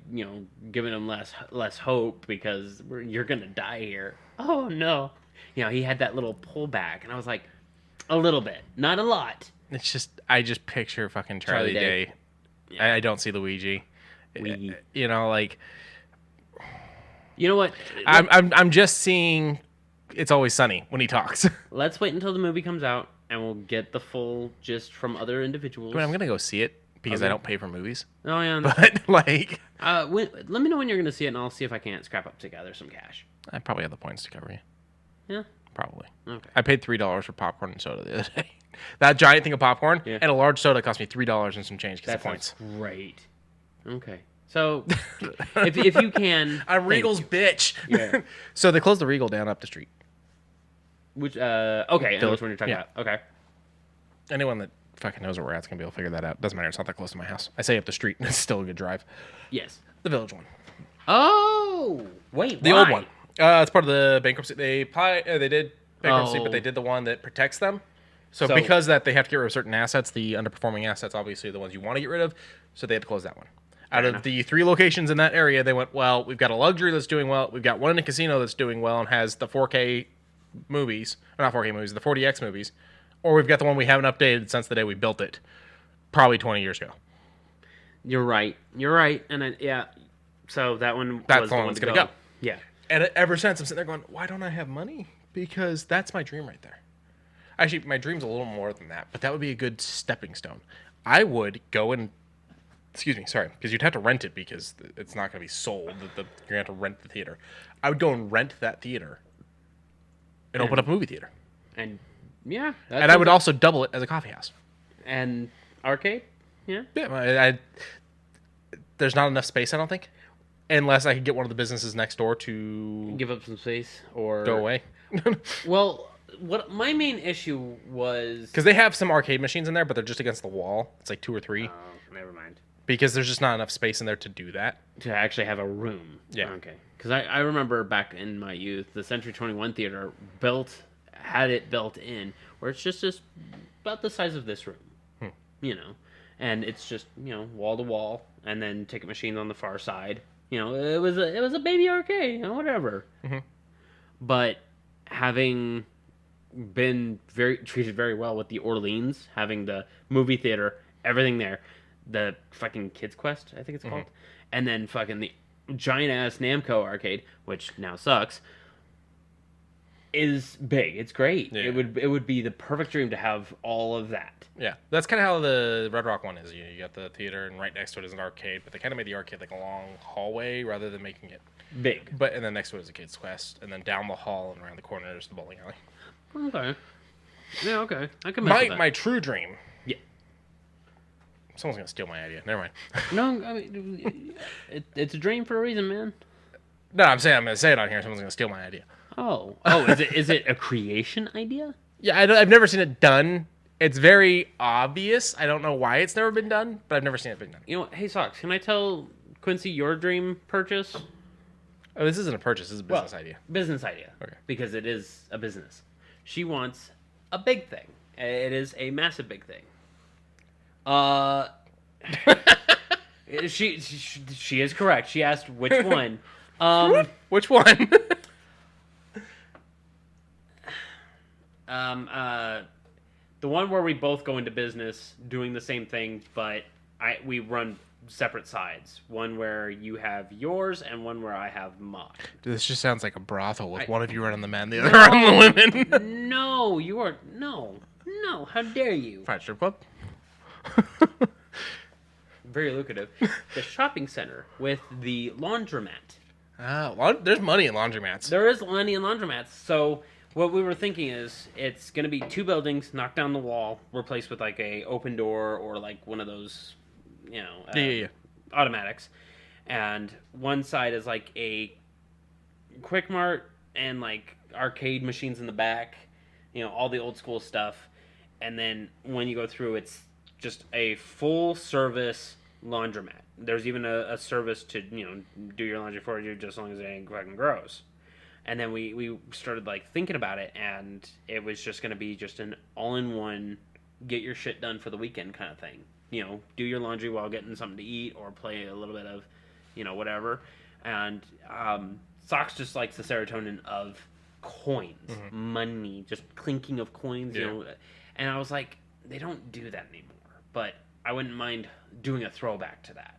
giving him less hope because you're gonna die here. Oh no, he had that little pullback, and I was like, a little bit, not a lot. It's just I just picture fucking Charlie Day. Yeah. I don't see Luigi. You know what? I'm just seeing It's Always Sunny when he talks. Let's wait until the movie comes out, and we'll get the full gist from other individuals. I mean, I'm gonna go see it because I don't pay for movies. Oh yeah, but like, let me know when you're gonna see it, and I'll see if I can't scrap up together some cash. I probably have the points to cover you. Yeah, probably. Okay. I paid $3 for popcorn and soda the other day. That giant thing of popcorn and a large soda cost me $3 and some change because of points. Great. Okay. So, if you can, I'm Regal's bitch. Yeah. So they closed the Regal down up the street. Which okay, I know which one you're talking about. Okay. Anyone that fucking knows where we're at's gonna be able to figure that out. Doesn't matter. It's not that close to my house. I say up the street, and it's still a good drive. Yes. The Village one. Oh wait, the old one. It's part of the bankruptcy. They did bankruptcy, but they did the one that protects them. So because that they have to get rid of certain assets, the underperforming assets, obviously, are the ones you want to get rid of. So they had to close that one. Out of the 3 locations in that area, they went, well, we've got a luxury that's doing well. We've got one in a casino that's doing well and has the 4K movies. Or not 4K movies, the 40X movies. Or we've got the one we haven't updated since the day we built it. Probably 20 years ago. You're right. And so that one that's was the one that's going to go. Yeah. And ever since, I'm sitting there going, why don't I have money? Because that's my dream right there. Actually, my dream's a little more than that, but that would be a good stepping stone. I would go and... Excuse me, sorry, because you'd have to rent it because it's not going to be sold. You're going to have to rent the theater. I would go and rent that theater and open up a movie theater. And, yeah. And I would also double it as a coffee house. And arcade? Yeah. Yeah, there's not enough space, I don't think. Unless I could get one of the businesses next door to... Give up some space or... Go away. Well... What my main issue was... Because they have some arcade machines in there, but they're just against the wall. It's like 2 or 3. Oh, never mind. Because there's just not enough space in there to do that. To actually have a room. Yeah. Okay. Because I remember back in my youth, the Century 21 Theater had it built in, where it's just about the size of this room. And it's just, wall to wall, and then ticket machines on the far side. It was a baby arcade, whatever. Mm-hmm. But having... been treated very well with the Orleans, having the movie theater, everything there, the fucking Kids Quest, I think it's called, and then fucking the giant ass Namco arcade, which now sucks, is big. It's great. Yeah. It would be the perfect dream to have all of that. Yeah, that's kind of how the Red Rock one is. You got the theater, and right next to it is an arcade, but they kind of made the arcade like a long hallway rather than making it big. And then next to it is a Kids Quest, and then down the hall and around the corner is the bowling alley. Okay. Yeah, okay. I can mess with that. My true dream. Yeah. Someone's going to steal my idea. Never mind. No, I mean, it's a dream for a reason, man. No, I'm going to say it on here. Someone's going to steal my idea. Oh, is it a creation idea? Yeah, I've never seen it done. It's very obvious. I don't know why it's never been done, but I've never seen it been done. Hey, Socks, can I tell Quincy your dream purchase? Oh, this isn't a purchase. This is a business idea. Business idea. Okay. Because it is a business. She wants a big thing. It is a massive big thing. She is correct. She asked which one. Which one? The one where we both go into business doing the same thing, but we run separate sides. One where you have yours and one where I have mine. This just sounds like a brothel with one of you running the men, the other running the women. No, you are no. no. How dare you? Fried strip club. Very lucrative. The shopping center with the laundromat. There's money in laundromats. There is money in laundromats. So what we were thinking is it's going to be 2 buildings, knock down the wall, replaced with like a open door or like one of those, automatics. And one side is like a Quick Mart and like arcade machines in the back, all the old school stuff. And then when you go through, it's just a full service laundromat. There's even a service to do your laundry for you, just as long as it ain't fucking gross. And then we started like thinking about it, and it was just going to be just an all-in-one, get your shit done for the weekend kind of thing. Do your laundry while getting something to eat or play a little bit of whatever. And Socks just likes the serotonin of coins, money, just clinking of coins. And I was like, they don't do that anymore, but I wouldn't mind doing a throwback to that.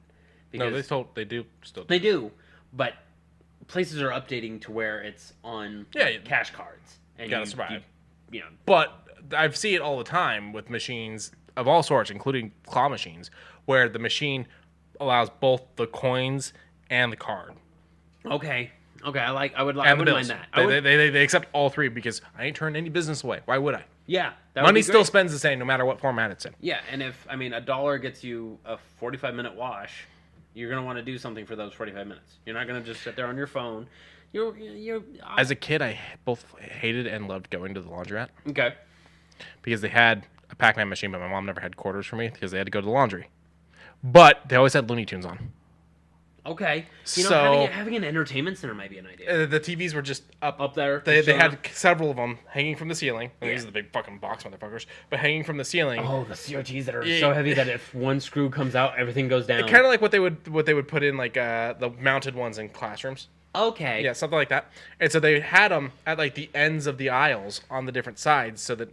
No, they do still. They do, but places are updating to where it's on cash cards. And you gotta survive. But I see it all the time with machines of all sorts, including claw machines, where the machine allows both the coins and the card. Okay, I wouldn't mind that. They accept all three because I ain't turning any business away. Why would I? Yeah, money still spends the same no matter what format it's in. Yeah, and if $1 gets you a 45-minute wash, you're gonna want to do something for those 45 minutes. You're not gonna just sit there on your phone. As a kid, I both hated and loved going to the laundromat. Okay. Because they had a Pac-Man machine, but my mom never had quarters for me because they had to go to the laundry. But they always had Looney Tunes on. Okay. So having an entertainment center might be an idea. The TVs were just up there. They had several of them hanging from the ceiling. These are the big fucking box motherfuckers. But hanging from the ceiling. Oh, the CRTs that are so heavy that if one screw comes out, everything goes down. Kind of like what they would put in like the mounted ones in classrooms. Okay. Yeah, something like that. And so they had them at like the ends of the aisles on the different sides so that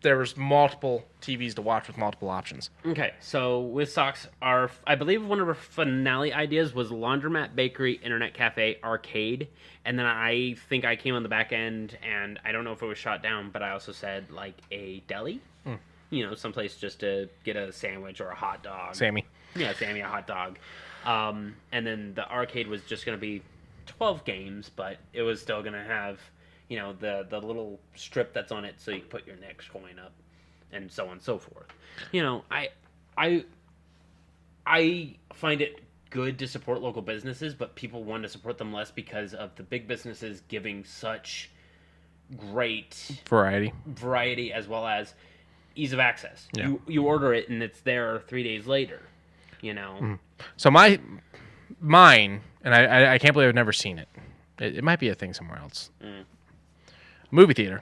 there was multiple TVs to watch with multiple options. Okay, so with Socks, I believe one of our finale ideas was laundromat, bakery, internet cafe, arcade, and then I think I came on the back end, and I don't know if it was shot down, but I also said like a deli, someplace just to get a sandwich or a hot dog. Sammy, a hot dog, and then the arcade was just going to be 12 games, but it was still going to have the little strip that's on it so you can put your next coin up and so on and so forth. I find it good to support local businesses, but people want to support them less because of the big businesses giving such great variety as well as ease of access. Yeah. You order it and it's there 3 days later, So mine, and I can't believe I've never seen it. It might be a thing somewhere else. Movie theater.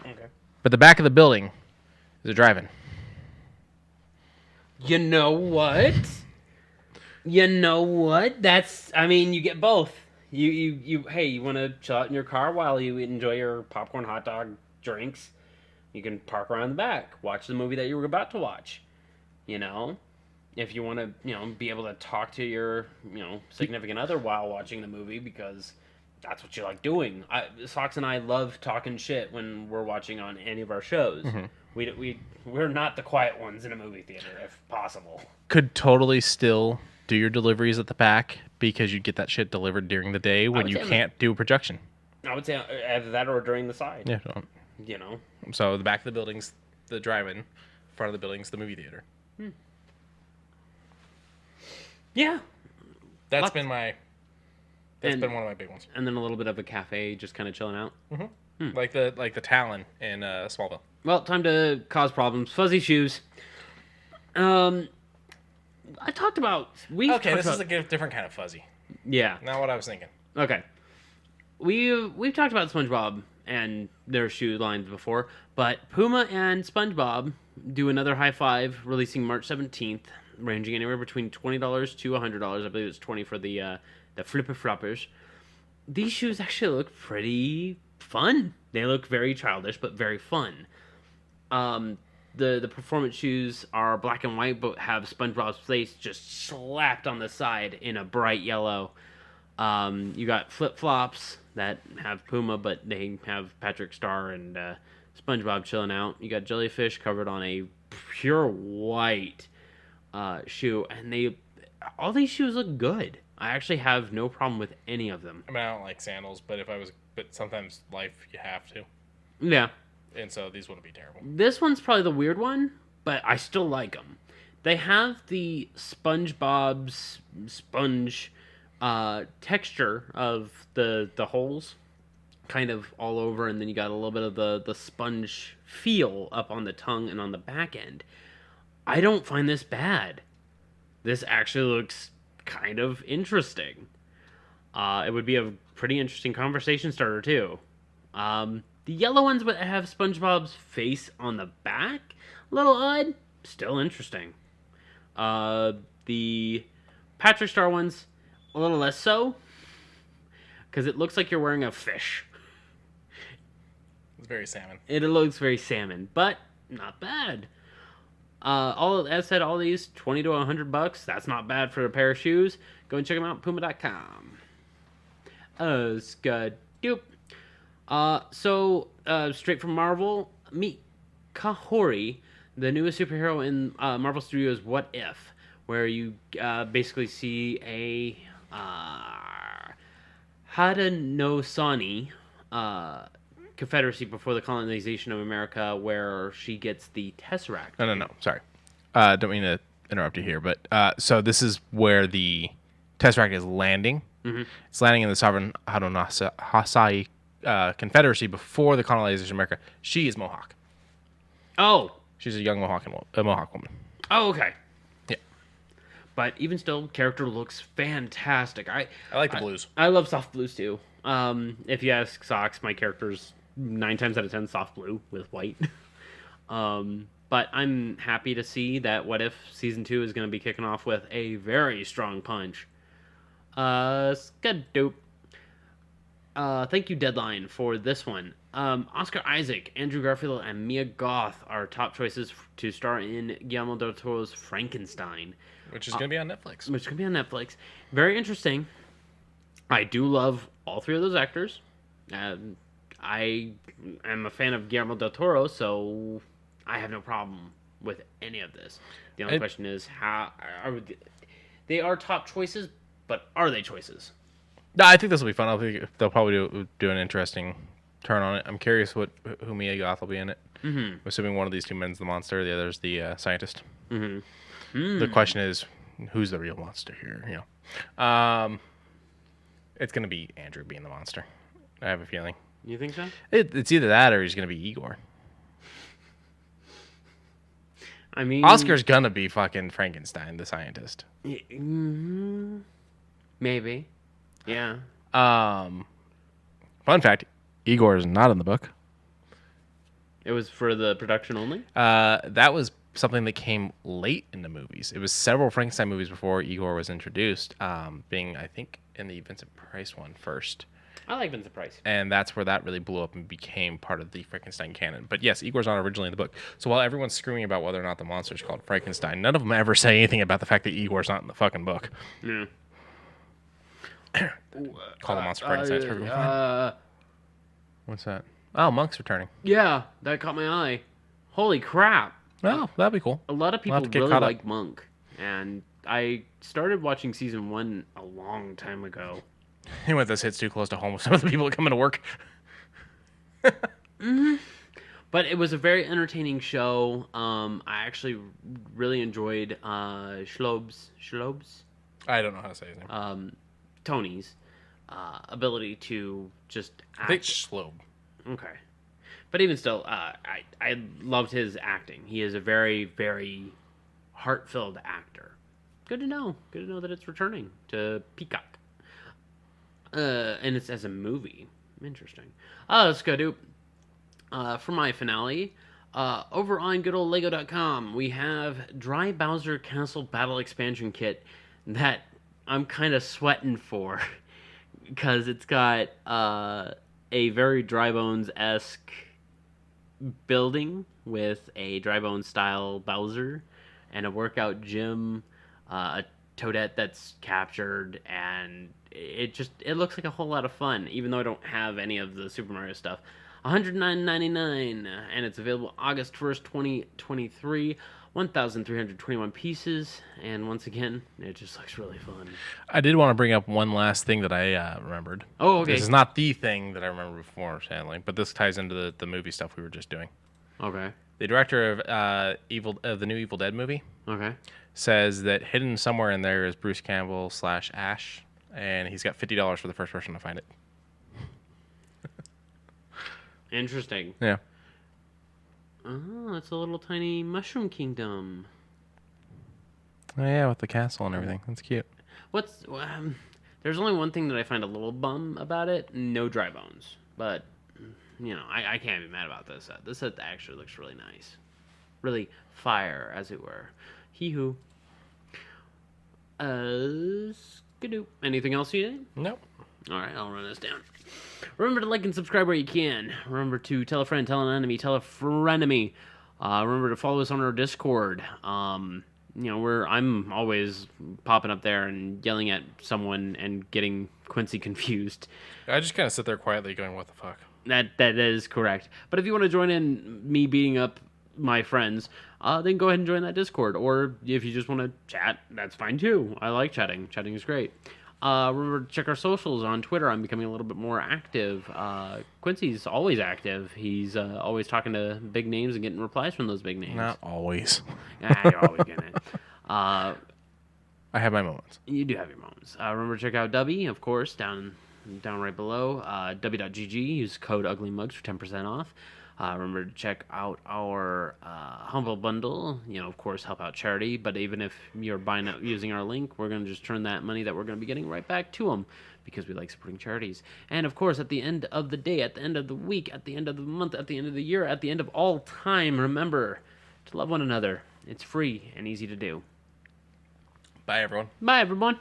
Okay. But the back of the building is a drive-in. You know what? That's, you get both. You want to chill out in your car while you enjoy your popcorn, hot dog, drinks. You can park around the back, watch the movie that you were about to watch. If you want to, be able to talk to your, significant other while watching the movie because that's what you like doing. Socks and I love talking shit when we're watching on any of our shows. We're not the quiet ones in a movie theater, if possible. Could totally still do your deliveries at the back because you get that shit delivered during the day when you can't do a projection. I would say either that or during the side. Yeah. So the back of the building's the drive-in, front of the building's the movie theater. Yeah. That's been one of my big ones. And then a little bit of a cafe, just kind of chilling out. Like the Talon in Smallville. Well, time to cause problems. Fuzzy shoes. I talked about... This is a different kind of fuzzy. Yeah. Not what I was thinking. Okay. We've talked about SpongeBob and their shoe lines before, but Puma and SpongeBob do another high five, releasing March 17th, ranging anywhere between $20 to $100. I believe it's $20 for the Flipper Floppers. These shoes actually look pretty fun. They look very childish, but very fun. The performance shoes are black and white, but have SpongeBob's face just slapped on the side in a bright yellow. You got flip-flops that have Puma, but they have Patrick Star and SpongeBob chilling out. You got jellyfish covered on a pure white shoe, and all these shoes look good. I actually have no problem with any of them. I mean, I don't like sandals, but sometimes life you have to, Yeah. and so these wouldn't be terrible. This one's probably the weird one, but I still like them. They have the SpongeBob's sponge texture of the holes kind of all over, and then you got a little bit of the sponge feel up on the tongue and on the back end. I don't find this bad. This actually looks kind of interesting. It would be a pretty interesting conversation starter too. The yellow ones would have SpongeBob's face on the back. A little odd, still interesting. The Patrick Star ones, a little less so, because it looks like you're wearing a fish. It's very salmon. It looks very salmon, but not bad. As said, all these $20 to $100. That's not bad for a pair of shoes. Go and check them out, Puma.com. Skadoop. Straight from Marvel, meet Kahori, the newest superhero in Marvel Studios' What If, where you basically see a Hadanōsani Confederacy before the colonization of America, where she gets the Tesseract. No. Sorry. Don't mean to interrupt you here, but so this is where the Tesseract is landing. Mm-hmm. It's landing in the Sovereign Haudenosaunee Confederacy before the colonization of America. She is Mohawk. Oh. She's a young Mohawk woman. Oh, okay. Yeah. But even still, character looks fantastic. I like the blues. I love soft blues too. If you ask Socks, my character's 9 times out of 10 soft blue with white. But I'm happy to see that What If Season 2 is going to be kicking off with a very strong punch. Skadoop. Thank you, Deadline, for this one. Oscar Isaac, Andrew Garfield, and Mia Goth are top choices to star in Guillermo del Toro's Frankenstein. Which is going to be on Netflix. Very interesting. I do love all 3 of those actors. I am a fan of Guillermo del Toro, so I have no problem with any of this. The only question is, how they are top choices, but are they choices? No, I think this will be fun. I think they'll probably do an interesting turn on it. I'm curious who Mia Goth will be in it. Mm-hmm. I'm assuming one of these 2 men's the monster, the other's the scientist. Mm-hmm. Mm. The question is, who's the real monster here? You know, it's going to be Andrew being the monster. I have a feeling. You think so? It's either that or he's going to be Igor. I mean, Oscar's going to be fucking Frankenstein, the scientist. Maybe. Yeah. Fun fact, Igor is not in the book. It was for the production only? That was something that came late in the movies. It was several Frankenstein movies before Igor was introduced, being, I think, in the Vincent Price one first. I like Vincent Price. And that's where that really blew up and became part of the Frankenstein canon. But yes, Igor's not originally in the book. So while everyone's screaming about whether or not the monster's called Frankenstein, none of them ever say anything about the fact that Igor's not in the fucking book. Yeah. Call the monster Frankenstein. It's perfectly fine. What's that? Oh, Monk's returning. Yeah, that caught my eye. Holy crap. Oh, that'd be cool. A lot of people really like Monk. And I started watching season 1 a long time ago. He went this hits too close to home with some of the people that come into work. Mm-hmm. But it was a very entertaining show. I actually really enjoyed Schlob's. I don't know how to say his name. Tony's ability to just act. I think Schlob. Okay. But even still, I loved his acting. He is a very, very heart-filled actor. Good to know. Good to know that it's returning to Peacock. And it's as a movie. Interesting. Let's go do. For my finale, over on good old Lego.com, we have Dry Bowser Castle Battle Expansion Kit that I'm kind of sweating for because it's got a very Dry Bones-esque building with a Dry Bones style Bowser and a workout gym, a Toadette that's captured, and it looks like a whole lot of fun, even though I don't have any of the Super Mario stuff. $109.99, and it's available August 1st, 2023. 1,321 pieces, and once again, it just looks really fun. I did want to bring up one last thing that I remembered. Oh, okay. This is not the thing that I remember before, sadly, but this ties into the movie stuff we were just doing. Okay. The director of the new Evil Dead movie Okay. says that hidden somewhere in there is Bruce Campbell / Ash, and he's got $50 for the first person to find it. Interesting. Yeah. Oh, it's a little tiny mushroom kingdom. Oh yeah, with the castle and everything. That's cute. There's only one thing that I find a little bum about it. No dry bones. But, I can't be mad about this set. This set actually looks really nice. Really fire, as it were. Hee-hoo. Skidoo. Anything else you need? Nope. All right, I'll run this down. Remember to like and subscribe where you can. Remember to tell a friend, tell an enemy, tell a frenemy. Remember to follow us on our Discord. I'm always popping up there and yelling at someone and getting Quincy confused. I just kind of sit there quietly going, what the fuck? That is correct. But if you want to join in me beating up my friends, then go ahead and join that Discord. Or if you just want to chat, that's fine too. I like chatting. Chatting is great. Remember to check our socials on Twitter. I'm becoming a little bit more active. Quincy's always active. He's always talking to big names and getting replies from those big names. Not always. You're always getting it. I have my moments. You do have your moments. Remember to check out Dubby, of course, down right below. Dubby.gg. Use code UglyMugs for 10% off. Remember to check out our Humble Bundle. Of course, help out charity. But even if you're buying it using our link, we're going to just turn that money that we're going to be getting right back to them because we like supporting charities. And, of course, at the end of the day, at the end of the week, at the end of the month, at the end of the year, at the end of all time, remember to love one another. It's free and easy to do. Bye, everyone. Bye, everyone.